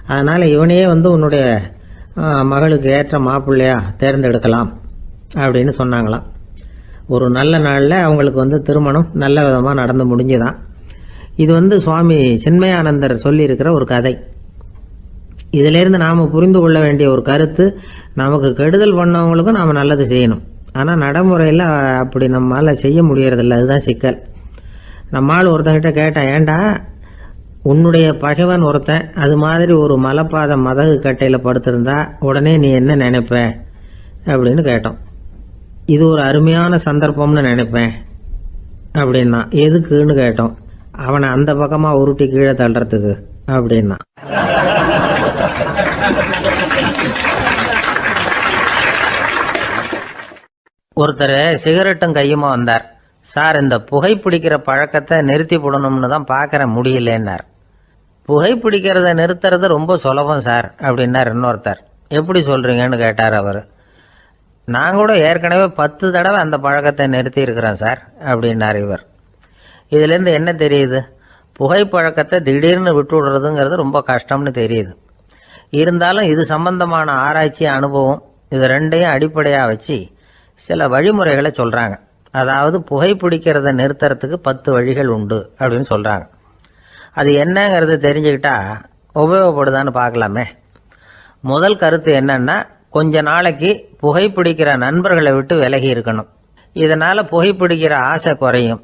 அதனால் இவனையே உன்னுடைய மகளுக்கு ஏற்ற மாப்பிள்ளையா தேர்ந்தெடுக்கலாம் அப்படின்னு சொன்னாங்களாம். ஒரு நல்ல நாளில் அவங்களுக்கு திருமணம் நல்ல விதமாக நடந்து முடிஞ்சுதான். இது சுவாமி சின்மயானந்தர் சொல்லியிருக்கிற ஒரு கதை. இதிலேருந்து நாம் புரிந்து கொள்ள வேண்டிய ஒரு கருத்து, நமக்கு கெடுதல் பண்ணவங்களுக்கும் நாம் நல்லது செய்யணும். ஆனால் நடைமுறையில் அப்படி நம்மளால் செய்ய முடியறதில்ல. அதுதான் சிக்கல். நம்மால் ஒருத்தங்கிட்ட கேட்டால், ஏண்டா உன்னுடைய பகைவன் ஒருத்தன் அது மாதிரி ஒரு மலைப்பாதை மதகு கட்டையில் படுத்திருந்தா உடனே நீ என்ன நினைப்ப? அப்படின்னு கேட்டோம். இது ஒரு அருமையான சந்தர்ப்பம்னு நினைப்பேன் அப்படின்னா. எதுக்குன்னு கேட்டோம். அவனை அந்த பக்கமாக உருட்டி கீழே தள்ளுறதுக்கு அப்படின்னா. ஒருத்தர் சிகரெட்டும் கையுமா வந்தார். சார், இந்த புகைப்பிடிக்கிற பழக்கத்தை நிறுத்தி போடணும்னு தான் பார்க்குறேன், முடியலன்னார். புகைப்பிடிக்கிறத நிறுத்துறது ரொம்ப சுலபம் சார் அப்படின்னார் இன்னொருத்தர். எப்படி சொல்கிறீங்கன்னு கேட்டார் அவர். நான் கூட ஏற்கனவே 10 தடவை அந்த பழக்கத்தை நிறுத்தி இருக்கிறேன் சார் அப்படின்னார் இவர். இதுலேருந்து என்ன தெரியுது? புகைப்பழக்கத்தை திடீர்னு விட்டு விடுறதுங்கிறது ரொம்ப கஷ்டம்னு தெரியுது. இருந்தாலும் இது சம்பந்தமான ஆராய்ச்சி, அனுபவம், இது ரெண்டையும் அடிப்படையாக வச்சு சில வழிமுறைகளை சொல்கிறாங்க. அதாவது புகைப்பிடிக்கிறத நிறுத்துறதுக்கு 10 வழிகள் உண்டு அப்படின்னு சொல்கிறாங்க. அது என்னங்கிறது தெரிஞ்சுக்கிட்டா உபயோகப்படுதான்னு பார்க்கலாமே. முதல் கருத்து என்னன்னா, கொஞ்ச நாளைக்கு புகைப்பிடிக்கிற நண்பர்களை விட்டு விலகி இருக்கணும். இதனால் புகைப்பிடிக்கிற ஆசை குறையும்.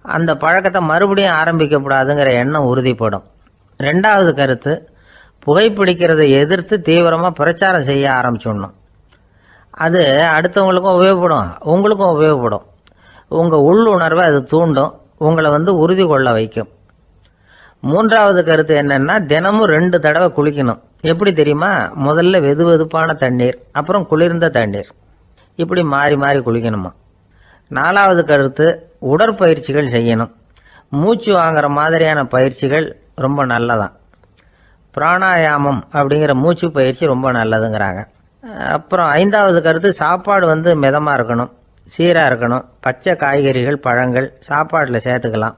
அந்த பழக்கத்தை மறுபடியும் ஆரம்பிக்கப்படாதுங்கிற எண்ணம் உறுதிப்படும். ரெண்டாவது கருத்து, புகைப்பிடிக்கிறதை எதிர்த்து தீவிரமாக பிரச்சாரம் செய்ய ஆரம்பிச்சிடணும். அது அடுத்தவங்களுக்கும் உபயோகப்படும், உங்களுக்கும் உபயோகப்படும். உங்கள் உள்ளுணர்வை அது தூண்டும், உங்களை உறுதி கொள்ள வைக்கும். மூன்றாவது கருத்து என்னன்னா, தினமும் 2 தடவை குளிக்கணும். எப்படி தெரியுமா? முதல்ல வெது வெதுப்பான தண்ணீர், அப்புறம் குளிர்ந்த தண்ணீர், இப்படி மாறி மாறி குளிக்கணுமா. நாலாவது கருத்து, உடற்பயிற்சிகள் செய்யணும். மூச்சு வாங்குற மாதிரியான பயிற்சிகள் ரொம்ப நல்லதான். பிராணாயாமம் அப்படிங்கிற மூச்சு பயிற்சி ரொம்ப நல்லதுங்கிறாங்க. அப்புறம் ஐந்தாவது கருத்து, சாப்பாடு மிதமாக இருக்கணும், சீராக இருக்கணும். பச்சை காய்கறிகள், பழங்கள் சாப்பாட்டில் சேர்த்துக்கலாம்.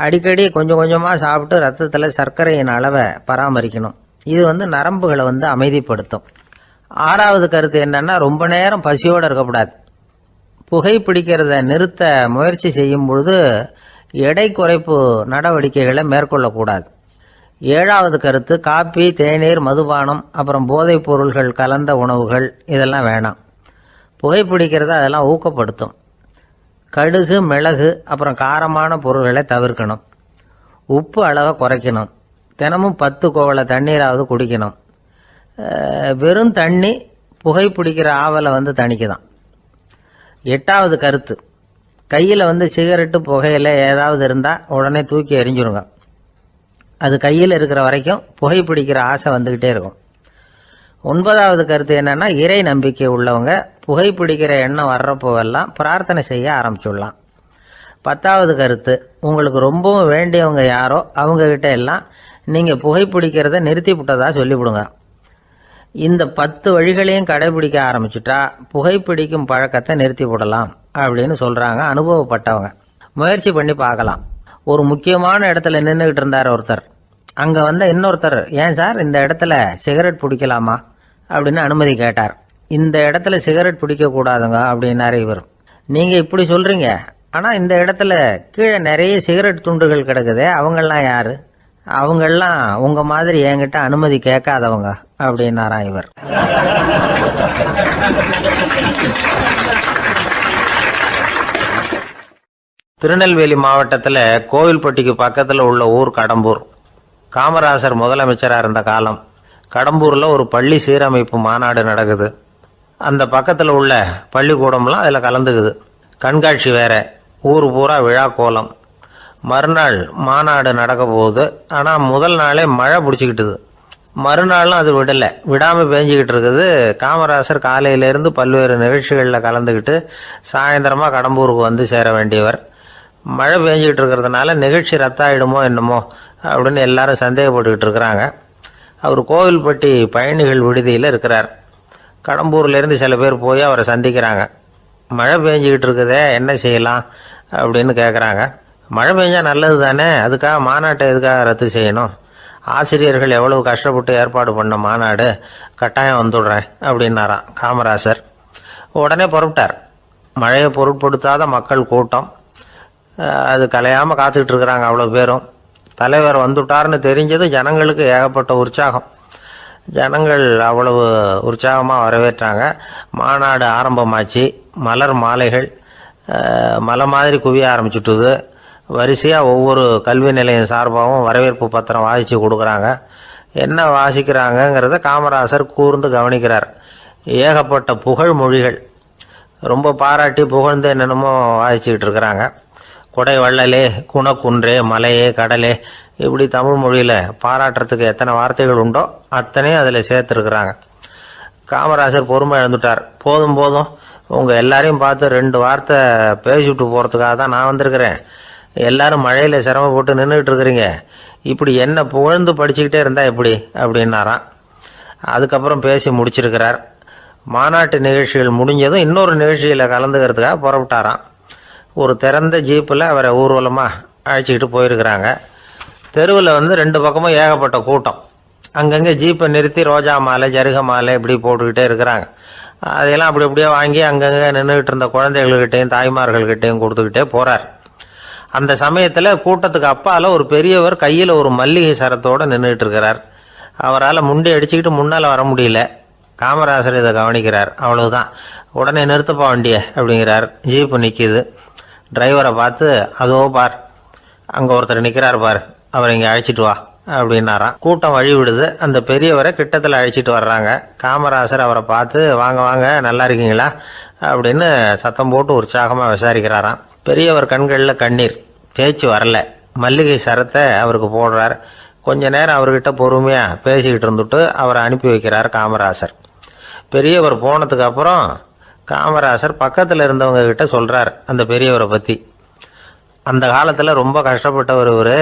அடிக்கடி கொஞ்சம் கொஞ்சமாக சாப்பிட்டு ரத்தத்தில் சர்க்கரையின் அளவை பராமரிக்கணும். இது நரம்புகளை அமைதிப்படுத்தும். ஆறாவது கருத்து என்னன்னா, ரொம்ப நேரம் பசியோடு இருக்கக்கூடாது. புகைப்பிடிக்கிறத நிறுத்த முயற்சி செய்யும் பொழுது எடை குறைப்பு நடவடிக்கைகளை மேற்கொள்ளக்கூடாது. ஏழாவது கருத்து, காப்பி, தேநீர், மதுபானம், அப்புறம் போதைப் பொருள்கள் கலந்த உணவுகள் இதெல்லாம் வேணாம். புகைப்பிடிக்கிறத அதெல்லாம் ஊக்கப்படுத்தும். கடுகு, மிளகு, அப்புறம் காரமான பொருள்களை தவிர்க்கணும். உப்பு அளவை குறைக்கணும். தினமும் 10 கோவலை தண்ணீராவது குடிக்கணும். வெறும் தண்ணி புகைப்பிடிக்கிற ஆவலை தணிக்குதான். எட்டாவது கருத்து, கையில் சிகரெட்டு, புகையில ஏதாவது இருந்தால் உடனே தூக்கி எறிஞ்சிருங்க. அது கையில் இருக்கிற வரைக்கும் புகைப்பிடிக்கிற ஆசை வந்துக்கிட்டே இருக்கும். 9வது கருத்து என்னன்னா, இறை நம்பிக்கை உள்ளவங்க புகைப்பிடிக்கிற எண்ணம் வர்றப்போவெல்லாம் பிரார்த்தனை செய்ய ஆரம்பிச்சுடலாம். 10வது கருத்து, உங்களுக்கு ரொம்பவும் வேண்டியவங்க யாரோ அவங்கக்கிட்ட எல்லாம் நீங்கள் புகைப்பிடிக்கிறத நிறுத்தி விட்டதா சொல்லிவிடுங்க. இந்த 10 வழிகளையும் கடைபிடிக்க ஆரம்பிச்சுட்டா புகைப்பிடிக்கும் பழக்கத்தை நிறுத்தி விடலாம் அப்படின்னு சொல்கிறாங்க அனுபவப்பட்டவங்க. முயற்சி பண்ணி பார்க்கலாம். ஒரு முக்கியமான இடத்துல நின்றுக்கிட்டு இருந்தார் ஒருத்தர். அங்கே இன்னொருத்தர், ஏன் சார் இந்த இடத்துல சிகரெட் பிடிக்கலாமா அப்படின்னு அனுமதி கேட்டார். இந்த இடத்துல சிகரெட் பிடிக்கக்கூடாதுங்க அப்படின்னாரு இவர். நீங்கள் இப்படி சொல்கிறீங்க, ஆனால் இந்த இடத்துல கீழே நிறைய சிகரெட் துண்டுகள் கிடக்குதே, அவங்கெல்லாம் யார்? அவங்கெல்லாம் உங்கள் மாதிரி என்கிட்ட அனுமதி கேட்காதவங்க அப்படின்னாராம் இவர். திருநெல்வேலி மாவட்டத்தில் கோவில்பட்டிக்கு பக்கத்தில் உள்ள ஊர் கடம்பூர். காமராசர் முதலமைச்சராக இருந்த காலம். கடம்பூரில் ஒரு பள்ளி சீரமைப்பு மாநாடு நடக்குது. அந்த பக்கத்தில் உள்ள பள்ளிக்கூடம்லாம் அதில் கலந்துக்குது. கண்காட்சி வேற, ஊர் பூரா விழா கோலம். மறுநாள் மாநாடு நடக்க போகுது. ஆனால் முதல் நாளே மழை பிடிச்சிக்கிட்டுது. மறுநாளும் அது விடாமல் பேஞ்சிக்கிட்டு இருக்குது. காமராசர் காலையிலேருந்து பல்வேறு நிகழ்ச்சிகளில் கலந்துக்கிட்டு சாயந்தரமாக கடம்பூருக்கு சேர வேண்டியவர். மழை பேஞ்சிக்கிட்டு இருக்கிறதுனால நிகழ்ச்சி ரத்தாயிடுமோ என்னமோ அப்படின்னு எல்லாரும் சந்தேகப்பட்டுக்கிட்டு இருக்கிறாங்க. அவர் கோவில்பட்டி பயணிகள் விடுதியில் இருக்கிறார். கடம்பூர்லேருந்து சில பேர் போய் அவரை சந்திக்கிறாங்க. மழை பெஞ்சிக்கிட்டு இருக்குதே, என்ன செய்யலாம் அப்படின்னு கேட்குறாங்க. மழை பெஞ்சால் நல்லது தானே, அதுக்காக மாநாட்டை எதுக்காக ரத்து செய்யணும்? ஆசிரியர்கள் எவ்வளவு கஷ்டப்பட்டு ஏற்பாடு பண்ண மாநாடு, கட்டாயம் வந்துடுறேன் அப்படின்னாராம் காமராசர். உடனே புறப்பட்டார். மழையை பொருட்படுத்தாத மக்கள் கூட்டம். அது கலையாமல் காத்துக்கிட்டு இருக்கிறாங்க அவ்வளோ பேரும். தலைவர் வந்துட்டார்னு தெரிஞ்சது ஜனங்களுக்கு ஏகப்பட்ட உற்சாகம். ஜனங்கள் அவ்வளவு உற்சாகமாக வரவேற்றாங்க. மாநாடு ஆரம்பமாச்சு. மலர் மாலைகள் மலை மாதிரி குவிய ஆரம்பிச்சுட்டுது. வரிசையாக ஒவ்வொரு கல்வி நிலையம் சார்பாகவும் வரவேற்பு பத்திரம் வாசித்து கொடுக்குறாங்க. என்ன வாசிக்கிறாங்கங்கிறத காமராசர் கூர்ந்து கவனிக்கிறார். ஏகப்பட்ட புகழ் மொழிகள், ரொம்ப பாராட்டி புகழ்ந்து என்னென்னமோ வாய்ச்சிக்கிட்டு இருக்கிறாங்க. கொடை வள்ளலே, குணக்குன்றே, மலையே, கடலே, இப்படி தமிழ் மொழியில் பாராட்டுறதுக்கு எத்தனை வார்த்தைகள் உண்டோ அத்தனையும் அதில் சேர்த்துருக்குறாங்க. காமராசர் பொறுமை இழந்துட்டார். போதும் போதும், உங்கள் எல்லாரையும் பார்த்து 2 வார்த்தை பேசிவிட்டு போகிறதுக்காக தான் நான் வந்திருக்கிறேன். எல்லாரும் மழையில் சிரமப்பட்டு நின்றுக்கிட்டு இருக்கிறீங்க, இப்படி என்ன புகழ்ந்து படிச்சுக்கிட்டே இருந்தால் எப்படி அப்படின்னாராம். அதுக்கப்புறம் பேசி முடிச்சிருக்கிறார். மாநாட்டு நிகழ்ச்சிகள் முடிஞ்சதும் இன்னொரு நிகழ்ச்சியில் கலந்துக்கிறதுக்காக புறப்பட்டாராம். ஒரு திறந்த ஜீப்பில் அவரை ஊர்வலமாக அழைச்சிக்கிட்டு போயிருக்கிறாங்க. தெருவில் 2 பக்கமும் ஏகப்பட்ட கூட்டம். அங்கங்கே ஜீப்பை நிறுத்தி ரோஜா மாலை, ஜருக மாலை இப்படி போட்டுக்கிட்டே இருக்கிறாங்க. அதையெல்லாம் அப்படி அப்படியே வாங்கி அங்கங்கே நின்றுக்கிட்டு இருந்த குழந்தைகள்கிட்டையும் தாய்மார்கள்கிட்டையும் கொடுத்துக்கிட்டே போகிறார். அந்த சமயத்தில் கூட்டத்துக்கு அப்பால் ஒரு பெரியவர் கையில் ஒரு மல்லிகை சரத்தோடு நின்றுட்டு இருக்கிறார். அவரால் முண்டி அடிச்சுக்கிட்டு முன்னால் வர முடியல. காமராசர் இதை கவனிக்கிறார். அவ்வளவுதான், உடனே நிறுத்தப்பா வண்டியை அப்படிங்கிறார். ஜீப்பு நிற்கிது. டிரைவரை பார்த்து, அதோ பார், அங்கே ஒருத்தர் நிற்கிறார் பார், அவரை இங்கே அழைச்சிட்டு வா அப்படின்னாராம். கூட்டம் வழி விடுது. அந்த பெரியவரை கிட்டத்தில் அழைச்சிட்டு வர்றாங்க. காமராசர் அவரை பார்த்து, வாங்க வாங்க, நல்லா இருக்கீங்களா அப்படின்னு சத்தம் போட்டு உற்சாகமாக விசாரிக்கிறாராம். பெரியவர் கண்களில் கண்ணீர், பேச்சு வரல. மல்லிகை சரத்தை அவருக்கு போடுறார். கொஞ்ச நேரம் அவர்கிட்ட பொறுமையாக பேசிக்கிட்டு இருந்துட்டு அவரை அனுப்பி வைக்கிறார் காமராசர். பெரியவர் போனதுக்கு அப்புறம் காமராசர் பக்கத்தில் இருந்தவங்க கிட்ட சொல்கிறார் அந்த பெரியவரை பற்றி. அந்த காலத்தில் ரொம்ப கஷ்டப்பட்டவர் இவர்,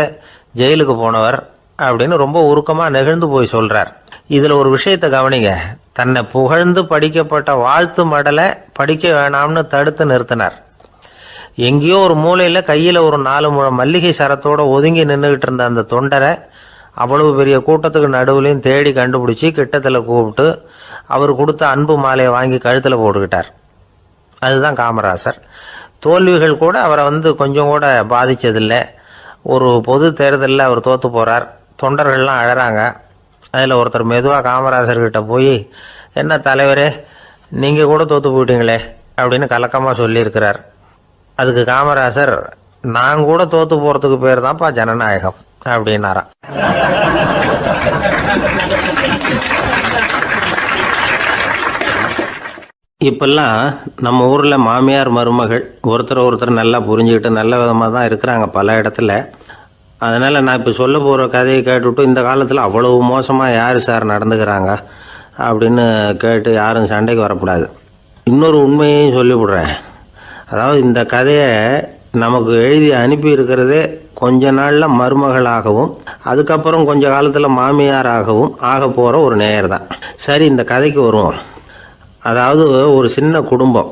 ஜெயிலுக்கு போனவர் அப்படின்னு ரொம்ப உருக்கமாக நெகிழ்ந்து போய் சொல்கிறார். இதில் ஒரு விஷயத்தை கவனிங்க. தன்னை புகழ்ந்து படிக்கப்பட்ட வாழ்த்து மடலை படிக்க வேணாம்னு தடுத்து நிறுத்தினார். எங்கேயோ ஒரு மூலையில் கையில் ஒரு 4 முழம் மல்லிகை சரத்தோடு ஒதுங்கி நின்றுக்கிட்டு இருந்த அந்த தொண்டரை அவ்வளவு பெரிய கூட்டத்துக்கு நடுவுலையும் தேடி கண்டுபிடிச்சி கிட்டத்தில் கூப்பிட்டு அவர் கொடுத்த அன்பு மாலையை வாங்கி கழுத்தில் போட்டுக்கிட்டார். அதுதான் காமராசர். தோல்விகள் கூட அவரை கொஞ்சம் கூட பாதித்ததில்லை. ஒரு பொது தேர்தலில் அவர் தோற்று போகிறார். தொண்டர்கள்லாம் அழறாங்க. அதில் ஒருத்தர் மெதுவாக காமராசர்கிட்ட போய், என்ன தலைவரே, நீங்கள் கூட தோற்று போயிட்டீங்களே அப்படின்னு கலக்கமாக சொல்லியிருக்கிறார். அதுக்கு காமராசர், நான் கூட தோற்று போகிறதுக்கு பேர் தான்ப்பா ஜனநாயகம் அப்படின்னாராம். இப்பெல்லாம் நம்ம ஊரில் மாமியார் மருமகள் ஒருத்தர் நல்லா புரிஞ்சுக்கிட்டு நல்ல விதமாக தான் இருக்கிறாங்க பல இடத்துல. அதனால் நான் இப்போ சொல்ல போகிற கதையை கேட்டுவிட்டு, இந்த காலத்தில் அவ்வளவு மோசமாக யார் சார் நடந்துக்கிறாங்க அப்படின்னு கேட்டு யாரும் சண்டைக்கு வரக்கூடாது. இன்னொரு உண்மையையும் சொல்லிவிடுறேன். அதாவது இந்த கதையை நமக்கு எழுதி அனுப்பி இருக்கிறதே கொஞ்ச நாளில் மருமகளாகவும் அதுக்கப்புறம் கொஞ்ச காலத்தில் மாமியாராகவும் ஆக போகிற ஒரு நேயர் தான். சரி, இந்த கதைக்கு வருவோம். அதாவது ஒரு சின்ன குடும்பம்,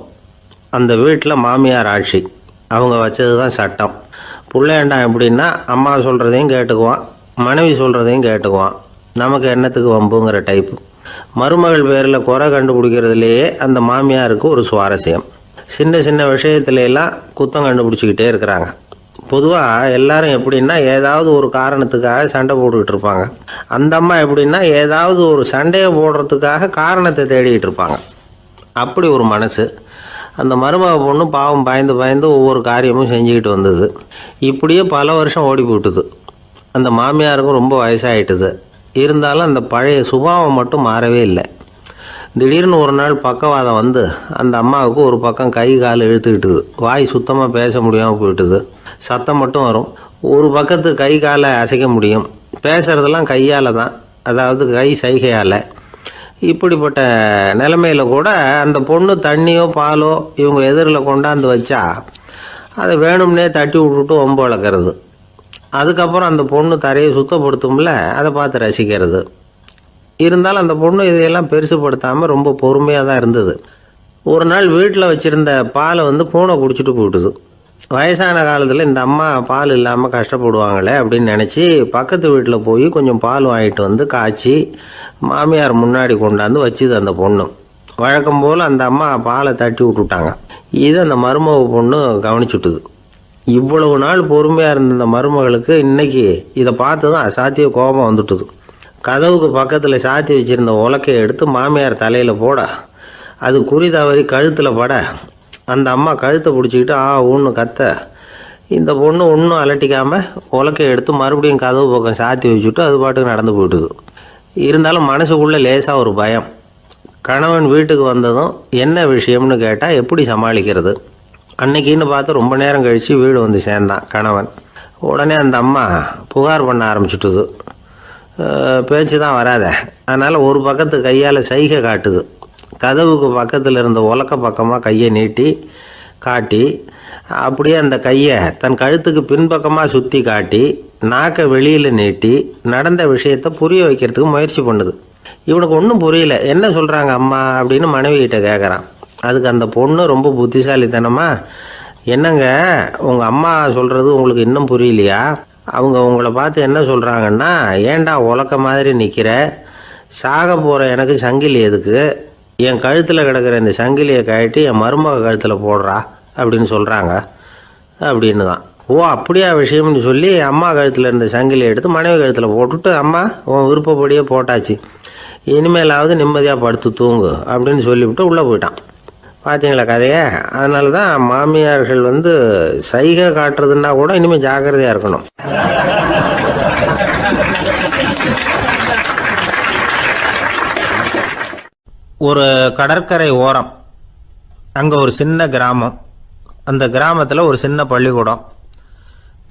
அந்த வீட்டில் மாமியார் ஆட்சி, அவங்க வச்சது தான் சட்டம். பிள்ளையாண்டான் எப்படின்னா, அம்மா சொல்கிறதையும் கேட்டுக்குவான், மனைவி சொல்கிறதையும் கேட்டுக்குவான், நமக்கு என்னத்துக்கு வம்புங்கிற டைப்பு. மருமகள் பேரில் குறை கண்டுபிடிக்கிறதுலேயே அந்த மாமியாருக்கு ஒரு சுவாரஸ்யம். சின்ன சின்ன விஷயத்துலலாம் குத்தம் கண்டுபிடிச்சிக்கிட்டே இருக்கிறாங்க. பொதுவாக எல்லாரும் எப்படின்னா ஏதாவது ஒரு காரணத்துக்காக சண்டை போட்டுக்கிட்டு இருப்பாங்க. அந்த அம்மா எப்படின்னா ஏதாவது ஒரு சண்டையை போடுறதுக்காக காரணத்தை தேடிக்கிட்டு இருப்பாங்க. அப்படி ஒரு மனசு. அந்த மருமக பொண்ணு பாவம் பயந்து ஒவ்வொரு காரியமும் செஞ்சுக்கிட்டு வந்தது. இப்படியே பல வருஷம் ஓடி போட்டுது. அந்த மாமியாருக்கும் ரொம்ப வயசாகிட்டுது. இருந்தாலும் அந்த பழைய சுபாவம் மட்டும் மாறவே இல்லை. திடீர்னு ஒரு நாள் பக்கவாதம் அந்த அம்மாவுக்கு ஒரு பக்கம் கை கால் இழுத்துக்கிட்டுது. வாய் சுத்தமாக பேச முடியாமல் போயிட்டுது. சத்தம் மட்டும் வரும். ஒரு பக்கத்து கை காலை அசைக்க முடியும். பேசுகிறதெல்லாம் கையால் தான், அதாவது கை சைகையால். இப்படிப்பட்ட நிலைமையில் கூட அந்த பொண்ணு தண்ணியோ பாலோ இவங்க எதிரில் கொண்டாந்து வச்சா அதை வேணும்னே தட்டி விட்டுட்டு ஒம்பு வளர்க்குறது. அதுக்கப்புறம் அந்த பொண்ணு தரையை சுத்தப்படுத்தும்ல, அதை பார்த்து ரசிக்கிறது. இருந்தாலும் அந்த பொண்ணு இதையெல்லாம் பெருசுப்படுத்தாமல் ரொம்ப பொறுமையாக தான் இருந்தது. ஒரு நாள் வீட்டில் வச்சுருந்த பாலை பூனை குடிச்சிட்டு போயிட்டுது. வயசான காலத்தில் இந்த அம்மா பால் இல்லாமல் கஷ்டப்படுவாங்களே அப்படின்னு நினச்சி பக்கத்து வீட்டில் போய் கொஞ்சம் பால் வாங்கிட்டு காய்ச்சி மாமியார் முன்னாடி கொண்டாந்து வச்சுது அந்த பொண்ணு. வழக்கம் போல் அந்த அம்மா பாலை தட்டி விட்டுட்டாங்க. இது அந்த மருமக பொண்ணு கவனிச்சுட்டுது. இவ்வளவு நாள் பொறுமையாக இருந்த அந்த மருமகளுக்கு இன்னைக்கு இதை பார்த்து தான் அசாத்திய கோபம் வந்துட்டுது. கதவுக்கு பக்கத்தில் சாத்தி வச்சுருந்த உலக்கையை எடுத்து மாமியார் தலையில் போட, அது குறி தவறி கழுத்தில் பட, அந்த அம்மா கழுத்தை பிடிச்சிக்கிட்டு ஊன்னு கத்த, இந்த பொண்ணு ஒன்றும் அலட்டிக்காமல் உலக்கையை எடுத்து மறுபடியும் கதவு பக்கம் சாத்தி வச்சுட்டு அது பாட்டுக்கு நடந்து போயிட்டுது. இருந்தாலும் மனசுக்குள்ளே லேசாக ஒரு பயம். கணவன் வீட்டுக்கு வந்ததும் என்ன விஷயம்னு கேட்டால் எப்படி சமாளிக்கிறது. அன்னைக்குன்னு பார்த்து ரொம்ப நேரம் கழித்து வீடு வந்து சேர்ந்தான் கணவன். உடனே அந்த அம்மா புகார் பண்ண ஆரம்பிச்சுட்டுது. பேச்சு தான் வராத, அதனால் ஒரு பக்கத்து கையால் சைகை காட்டுது. கதவுக்கு பக்கத்தில் இருந்த உலக்க பக்கமாக கையை நீட்டி காட்டி அப்படியே அந்த கையை தன் கழுத்துக்கு பின்பக்கமாக சுற்றி காட்டி நாக்கை வெளியில் நீட்டி நடந்த விஷயத்தை புரிய வைக்கிறதுக்கு முயற்சி பண்ணுது. இவனுக்கு ஒன்றும் புரியல, என்ன சொல்கிறாங்க அம்மா அப்படின்னு மனைவிகிட்ட கேட்குறான். அதுக்கு அந்த பொண்ணு ரொம்ப புத்திசாலித்தனமா, என்னங்க உங்கள் அம்மா சொல்கிறது உங்களுக்கு இன்னும் புரியலையா? அவங்க உங்களை பார்த்து என்ன சொல்கிறாங்கன்னா, ஏண்டா உலக்க மாதிரி நிற்கிற, சாக போகிற எனக்கு சங்கிலி எதுக்கு, என் கழுத்தில் கிடக்கிற இந்த சங்கிலியை கழட்டி என் மருமக கழுத்தில் போடுறா அப்படின்னு சொல்கிறாங்க அப்படின்னு தான். ஓ அப்படியா விஷயம்னு சொல்லி அம்மா கழுத்தில் இருந்த சங்கிலியை எடுத்து மனைவி கழுத்தில் போட்டுட்டு, அம்மா உன் விருப்பப்படியே போட்டாச்சு, இனிமேலாவது நிம்மதியாக படுத்து தூங்கு அப்படின்னு சொல்லிவிட்டு உள்ளே போயிட்டான். பார்த்தீங்களா கதையை? அதனால தான் மாமியார்கள் சைகை காட்டுறதுன்னா கூட இனிமேல் ஜாக்கிரதையாக இருக்கணும். ஒரு கடற்கரை ஓரம், அங்கே ஒரு சின்ன கிராமம். அந்த கிராமத்தில் ஒரு சின்ன பள்ளிக்கூடம்.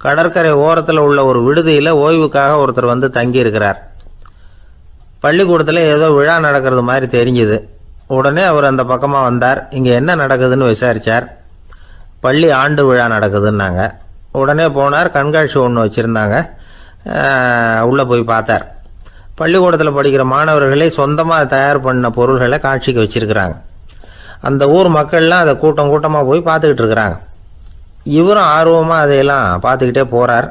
கடற்கரை ஓரத்தில் உள்ள ஒரு விடுதியில் ஓய்வுக்காக ஒருத்தர் தங்கியிருக்கிறார். பள்ளிக்கூடத்தில் ஏதோ விழா நடக்கிறது மாதிரி தெரிஞ்சுது. உடனே அவர் அந்த பக்கமாக வந்தார். இங்கே என்ன நடக்குதுன்னு விசாரித்தார். பள்ளி ஆண்டு விழா நடக்குதுன்னாங்க. உடனே போனார். கண்காட்சி ஒன்று வச்சுருந்தாங்க. உள்ளே போய் பார்த்தார். பள்ளிக்கூடத்தில் படிக்கிற மாணவர்களே சொந்தமாக தயார் பண்ண பொருள்களை காட்சிக்கு வச்சுருக்கிறாங்க. அந்த ஊர் மக்கள்லாம் அதை கூட்டம் கூட்டமாக போய் பார்த்துக்கிட்டு இருக்கிறாங்க. இவரும் ஆர்வமாக அதையெல்லாம் பார்த்துக்கிட்டே போகிறார்.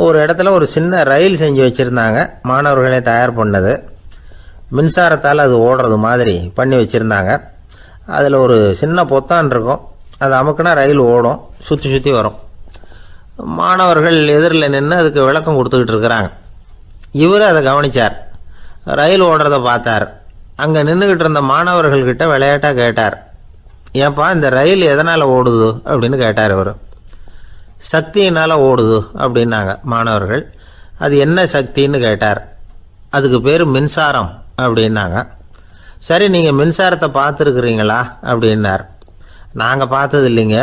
ஒரு இடத்துல ஒரு சின்ன ரயில் செஞ்சு வச்சுருந்தாங்க, மாணவர்களே தயார் பண்ணது. மின்சாரத்தால் அது ஓடுறது மாதிரி பண்ணி வச்சுருந்தாங்க. அதில் ஒரு சின்ன பொத்தான் இருக்கும், அது அமுக்குனா ரயில் ஓடும், சுற்றி சுற்றி வரும். மாணவர்கள் எதிரில் நின்று அதுக்கு விளக்கம் கொடுத்துக்கிட்டு இருக்கிறாங்க. இவர் அதை கவனித்தார். ரயில் ஓடுறத பார்த்தார். அங்கே நின்றுக்கிட்டு இருந்த மாணவர்கள்கிட்ட விளையாட்டாக கேட்டார், ஏன்பா இந்த ரயில் எதனால் ஓடுது அப்படின்னு கேட்டார். இவர் சக்தியினால் ஓடுது அப்படின்னாங்க மாணவர்கள். அது என்ன சக்தின்னு கேட்டார். அதுக்கு பேர் மின்சாரம் அப்படின்னாங்க. சரி, நீங்கள் மின்சாரத்தை பார்த்துருக்குறீங்களா அப்படின்னார். நாங்கள் பார்த்தது இல்லைங்க,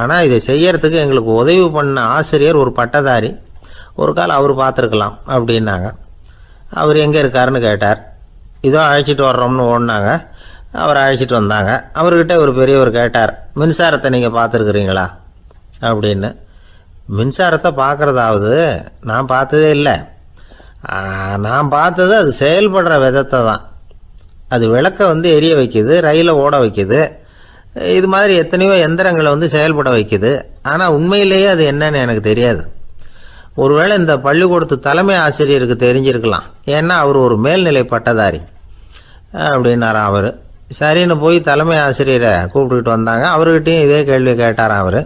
ஆனால் இதை செய்யறதுக்கு எங்களுக்கு உதவி பண்ண ஆசிரியர் ஒரு பட்டதாரி, ஒரு கால் அவர் பார்த்துருக்கலாம் அப்படின்னாங்க. அவர் எங்கே இருக்காருன்னு கேட்டார். இதோ அழைச்சிட்டு வர்றோம்னு ஓடினாங்க. அவர் அழைச்சிட்டு வந்தாங்க. அவர்கிட்ட ஒரு பெரியவர் கேட்டார், மின்சாரத்தை நீங்கள் பார்த்துருக்குறீங்களா அப்படின்னு. மின்சாரத்தை பார்க்குறதாவது நான் பார்த்ததே இல்லை. நான் பார்த்தது அது செயல்படுற விதத்தை தான். அது விளக்கை எரிய வைக்குது, ரயிலை ஓட வைக்குது, இது மாதிரி எத்தனையோ எந்திரங்களை செயல்பட வைக்குது. ஆனால் உண்மையிலேயே அது என்னன்னு எனக்கு தெரியாது. ஒருவேளை இந்த பள்ளிக்கூடத்து தலைமை ஆசிரியருக்கு தெரிஞ்சிருக்கலாம், ஏன்னா அவர் ஒரு மேல்நிலை பட்டதாரி அப்படின்னாராம் அவர். சரின்னு போய் தலைமை ஆசிரியரை கூப்பிட்டுக்கிட்டு வந்தாங்க. அவர்கிட்டையும் இதே கேள்வி கேட்டாராம் அவர்.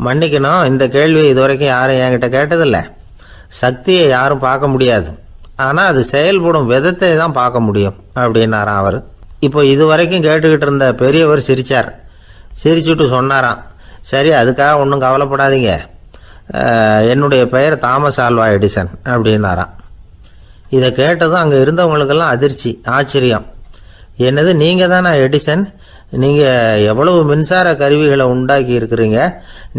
மன்னிக்கணும், இந்த கேள்வி இதுவரைக்கும் யாரும் என்கிட்ட கேட்டதில்லை. சக்தியை யாரும் பார்க்க முடியாது, ஆனால் அது செயல்படும் விதத்தை தான் பார்க்க முடியும் அப்படின்னாராம் அவர். இப்போ இதுவரைக்கும் கேட்டுக்கிட்டு இருந்த பெரியவர் சிரித்தார். சிரிச்சுட்டு சொன்னாராம், சரி அதுக்காக ஒன்றும் கவலைப்படாதீங்க, என்னுடைய பெயர் தாமஸ் ஆல்வா எடிசன் அப்படின்னாராம். இதை கேட்டதும் அங்கே இருந்தவங்களுக்கெல்லாம் அதிர்ச்சி, ஆச்சரியம். என்னது, நீங்கள் தானே எடிசன்? நீங்கள் எவ்வளவு மின்சார கருவிகளை உண்டாக்கி இருக்கிறீங்க,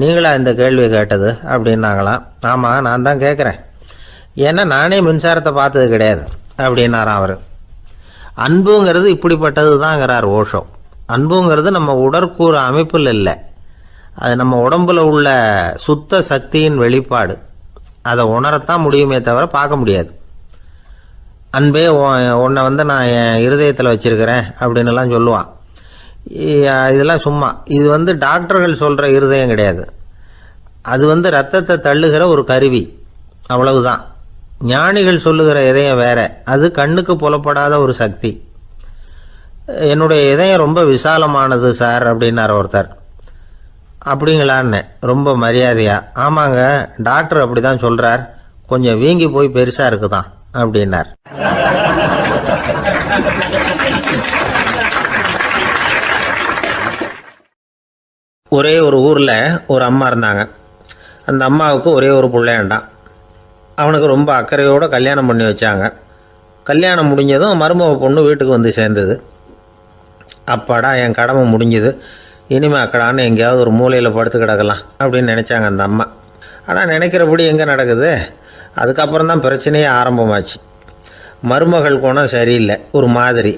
நீங்களா இந்த கேள்வியை கேட்டது அப்படின்னாங்களாம். ஆமாம், நான் தான் கேட்குறேன், ஏன்னா நானே மின்சாரத்தை பார்த்தது கிடையாது அப்படின்னாராம் அவர். அன்புங்கிறது இப்படிப்பட்டது தாங்கிறார் ஓஷோ. அன்புங்கிறது நம்ம உடற்கூறு அமைப்பில் இல்லை, அது நம்ம உடம்புல உள்ள சுத்த சக்தியின் வெளிப்பாடு. அதை உணரத்தான் முடியுமே தவிர பார்க்க முடியாது. அன்பே உன்னை நான் என் இருதயத்தில் வச்சிருக்கிறேன் அப்படின்னுலாம் சொல்லுவான். இதெல்லாம் சும்மா. இது டாக்டர்கள் சொல்கிற இருதயம் கிடையாது. அது ரத்தத்தை தள்ளுகிற ஒரு கருவி, அவ்வளவுதான். ஞானிகள் சொல்லுகிற இதயம் வேற, அது கண்ணுக்கு புலப்படாத ஒரு சக்தி. என்னுடைய இதயம் ரொம்ப விசாலமானது சார் அப்படின்னார் ஒருத்தர். அப்படிங்களான்னு ரொம்ப மரியாதையா, ஆமாங்க டாக்டர் அப்படி தான் சொல்கிறார், கொஞ்சம் வீங்கி போய் பெருசாக இருக்குதான் அப்படின்னார். ஒரே ஒரு ஊரில் ஒரு அம்மா இருந்தாங்க. அந்த அம்மாவுக்கு ஒரே ஒரு பிள்ளையாண்டான். அவனுக்கு ரொம்ப அக்கறையோடு கல்யாணம் பண்ணி வச்சாங்க. கல்யாணம் முடிஞ்சதும் மருமக பொண்ணு வீட்டுக்கு சேர்ந்தது. அப்பாடா என் கடமை முடிஞ்சுது, இனிமேல் அக்கடான்னு எங்கேயாவது ஒரு மூலையில் படுத்து கிடக்கலாம் அப்படின்னு நினச்சாங்க அந்த அம்மா. ஆனால் நினைக்கிறபடி எங்கே நடக்குது? அதுக்கப்புறம் தான் பிரச்சனையே ஆரம்பமாச்சு. மருமகள் குணம் சரியில்லை, ஒரு மாதிரி.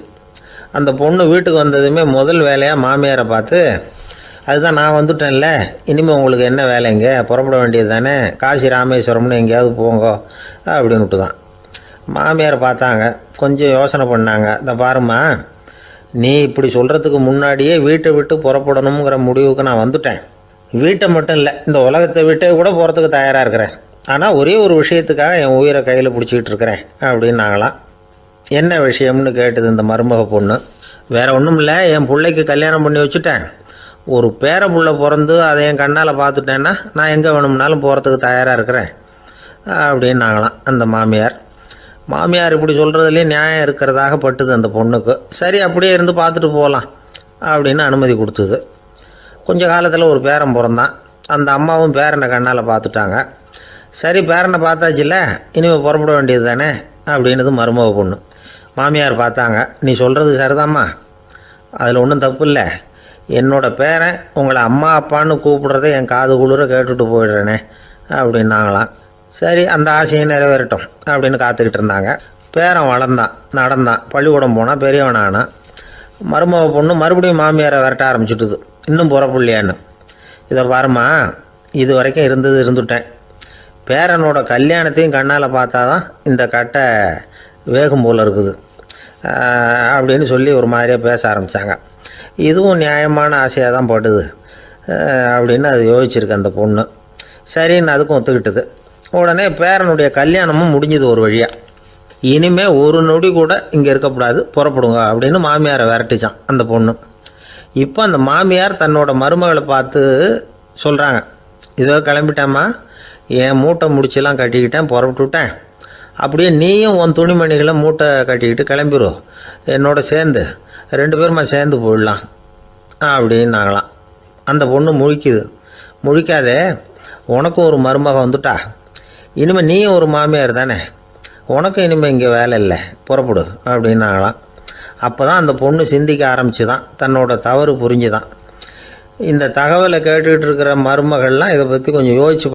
அந்த பொண்ணு வீட்டுக்கு வந்ததுமே முதல் வேலையாக மாமியாரை பார்த்து, அதுதான் நான் வந்துட்டேன்ல, இனிமேல் உங்களுக்கு என்ன வேலைங்க, புறப்பட வேண்டியது தானே, காசி ராமேஸ்வரம்னு எங்கேயாவது போங்கோ அப்படின்னுட்டு தான். மாமியாரை பார்த்தாங்க, கொஞ்சம் யோசனை பண்ணாங்க. இந்த பாருமா, நீ இப்படி சொல்கிறதுக்கு முன்னாடியே வீட்டை விட்டு புறப்படணுங்கிற முடிவுக்கு நான் வந்துட்டேன். வீட்டை மட்டும் இல்லை, இந்த உலகத்தை விட்டே கூட போகிறதுக்கு தயாராக இருக்கிறேன். ஆனால் ஒரே ஒரு விஷயத்துக்காக என் உயிரை கையில் பிடிச்சிக்கிட்டு இருக்கிறேன் அப்படின்னாங்களாம். என்ன விஷயம்னு கேட்டது இந்த மருமக பொண்ணு. வேறு ஒன்றும் இல்லை, என் பிள்ளைக்கு கல்யாணம் பண்ணி வச்சுட்டேன். ஒரு பேர புள்ள பிறந்து அதை என் கண்ணால் பார்த்துட்டேன்னா நான் எங்கே வேணும்னாலும் போகிறதுக்கு தயாராக இருக்கிறேன் அப்படின்னாங்களாம் அந்த மாமியார். மாமியார் இப்படி சொல்கிறதுலேயே நியாயம் இருக்கிறதாக பட்டுது அந்த பொண்ணுக்கு. சரி, அப்படியே இருந்து பார்த்துட்டு போகலாம் அப்படின்னு அனுமதி கொடுத்துது. கொஞ்ச காலத்தில் ஒரு பேரன் பிறந்தான். அந்த அம்மாவும் பேரனை கண்ணால் பார்த்துட்டாங்க. சரி, பேரனை பார்த்தாச்சுல்ல, இனிமேல் புறப்பட வேண்டியது தானே அப்படின்னது மருமக பொண்ணு. மாமியார் பார்த்தாங்க, நீ சொல்கிறது சரிதாம்மா, அதில் ஒன்றும் தப்பு இல்லை. என்னோடய பேரன் உங்களை அம்மா அப்பான்னு கூப்பிடுறத என் காது குளிர கேட்டுட்டு போயிடுறேனே அப்படின்னாங்களாம். சரி, அந்த ஆசையை நிறைவேறட்டும் அப்படின்னு காத்துக்கிட்டு இருந்தாங்க. பேரன் வளர்ந்தான், நடந்தான், பள்ளிக்கூடம் போனால் பெரியவனானா. மருமக பொண்ணு மறுபடியும் மாமியாரை விரட்ட ஆரம்பிச்சுட்டுது, இன்னும் புறப்புள்ளையான்னு. இதை பாருமா, இது வரைக்கும் இருந்துட்டேன். பேரனோட கல்யாணத்தையும் கண்ணால் பார்த்தா தான் இந்த கட்டை வேகும் போல் இருக்குது அப்படின்னு சொல்லி ஒரு மாதிரியாக பேச ஆரம்பித்தாங்க. இதுவும் நியாயமான ஆசையாக தான் படுது அப்படின்னு அது யோசிச்சிருக்கு அந்த பொண்ணு. சரின்னு அதுக்கும் ஒத்துக்கிட்டது. உடனே பேரனுடைய கல்யாணமும் முடிஞ்சுது ஒரு வழியாக. இனிமேல் ஒரு நொடி கூட இங்கே இருக்கக்கூடாது, புறப்படுங்க அப்படின்னு மாமியாரை விரட்டிச்சான் அந்த பொண்ணு. இப்போ அந்த மாமியார் தன்னோட மருமகளை பார்த்து சொல்கிறாங்க, இதோ கிளம்பிட்டேம்மா, என் மூட்டை முடிச்செல்லாம் கட்டிக்கிட்டேன், புறப்பட்டுவிட்டேன். அப்படியே நீயும் உன் துணிமணிகளை மூட்டை கட்டிக்கிட்டு கிளம்பிடும், என்னோட சேர்ந்து 2 பேருமா சேர்ந்து போயிடலாம் அப்படின்னாங்களாம். அந்த பொண்ணு முழிக்குது. முழிக்காதே, உனக்கும் ஒரு மருமக வந்துட்டா, இனிமேல் நீயும் ஒரு மாமியார் தானே, உனக்கும் இனிமேல் இங்கே வேலை இல்லை, புறப்படு அப்படின்னாங்களாம். அப்போ தான் அந்த பொண்ணு சிந்திக்க ஆரம்பிச்சு தான், தன்னோட தவறு புரிஞ்சுதான். இந்த தகவலை கேட்டுக்கிட்டு இருக்கிற மருமகள்லாம் இதை பற்றி கொஞ்சம் யோசிச்சு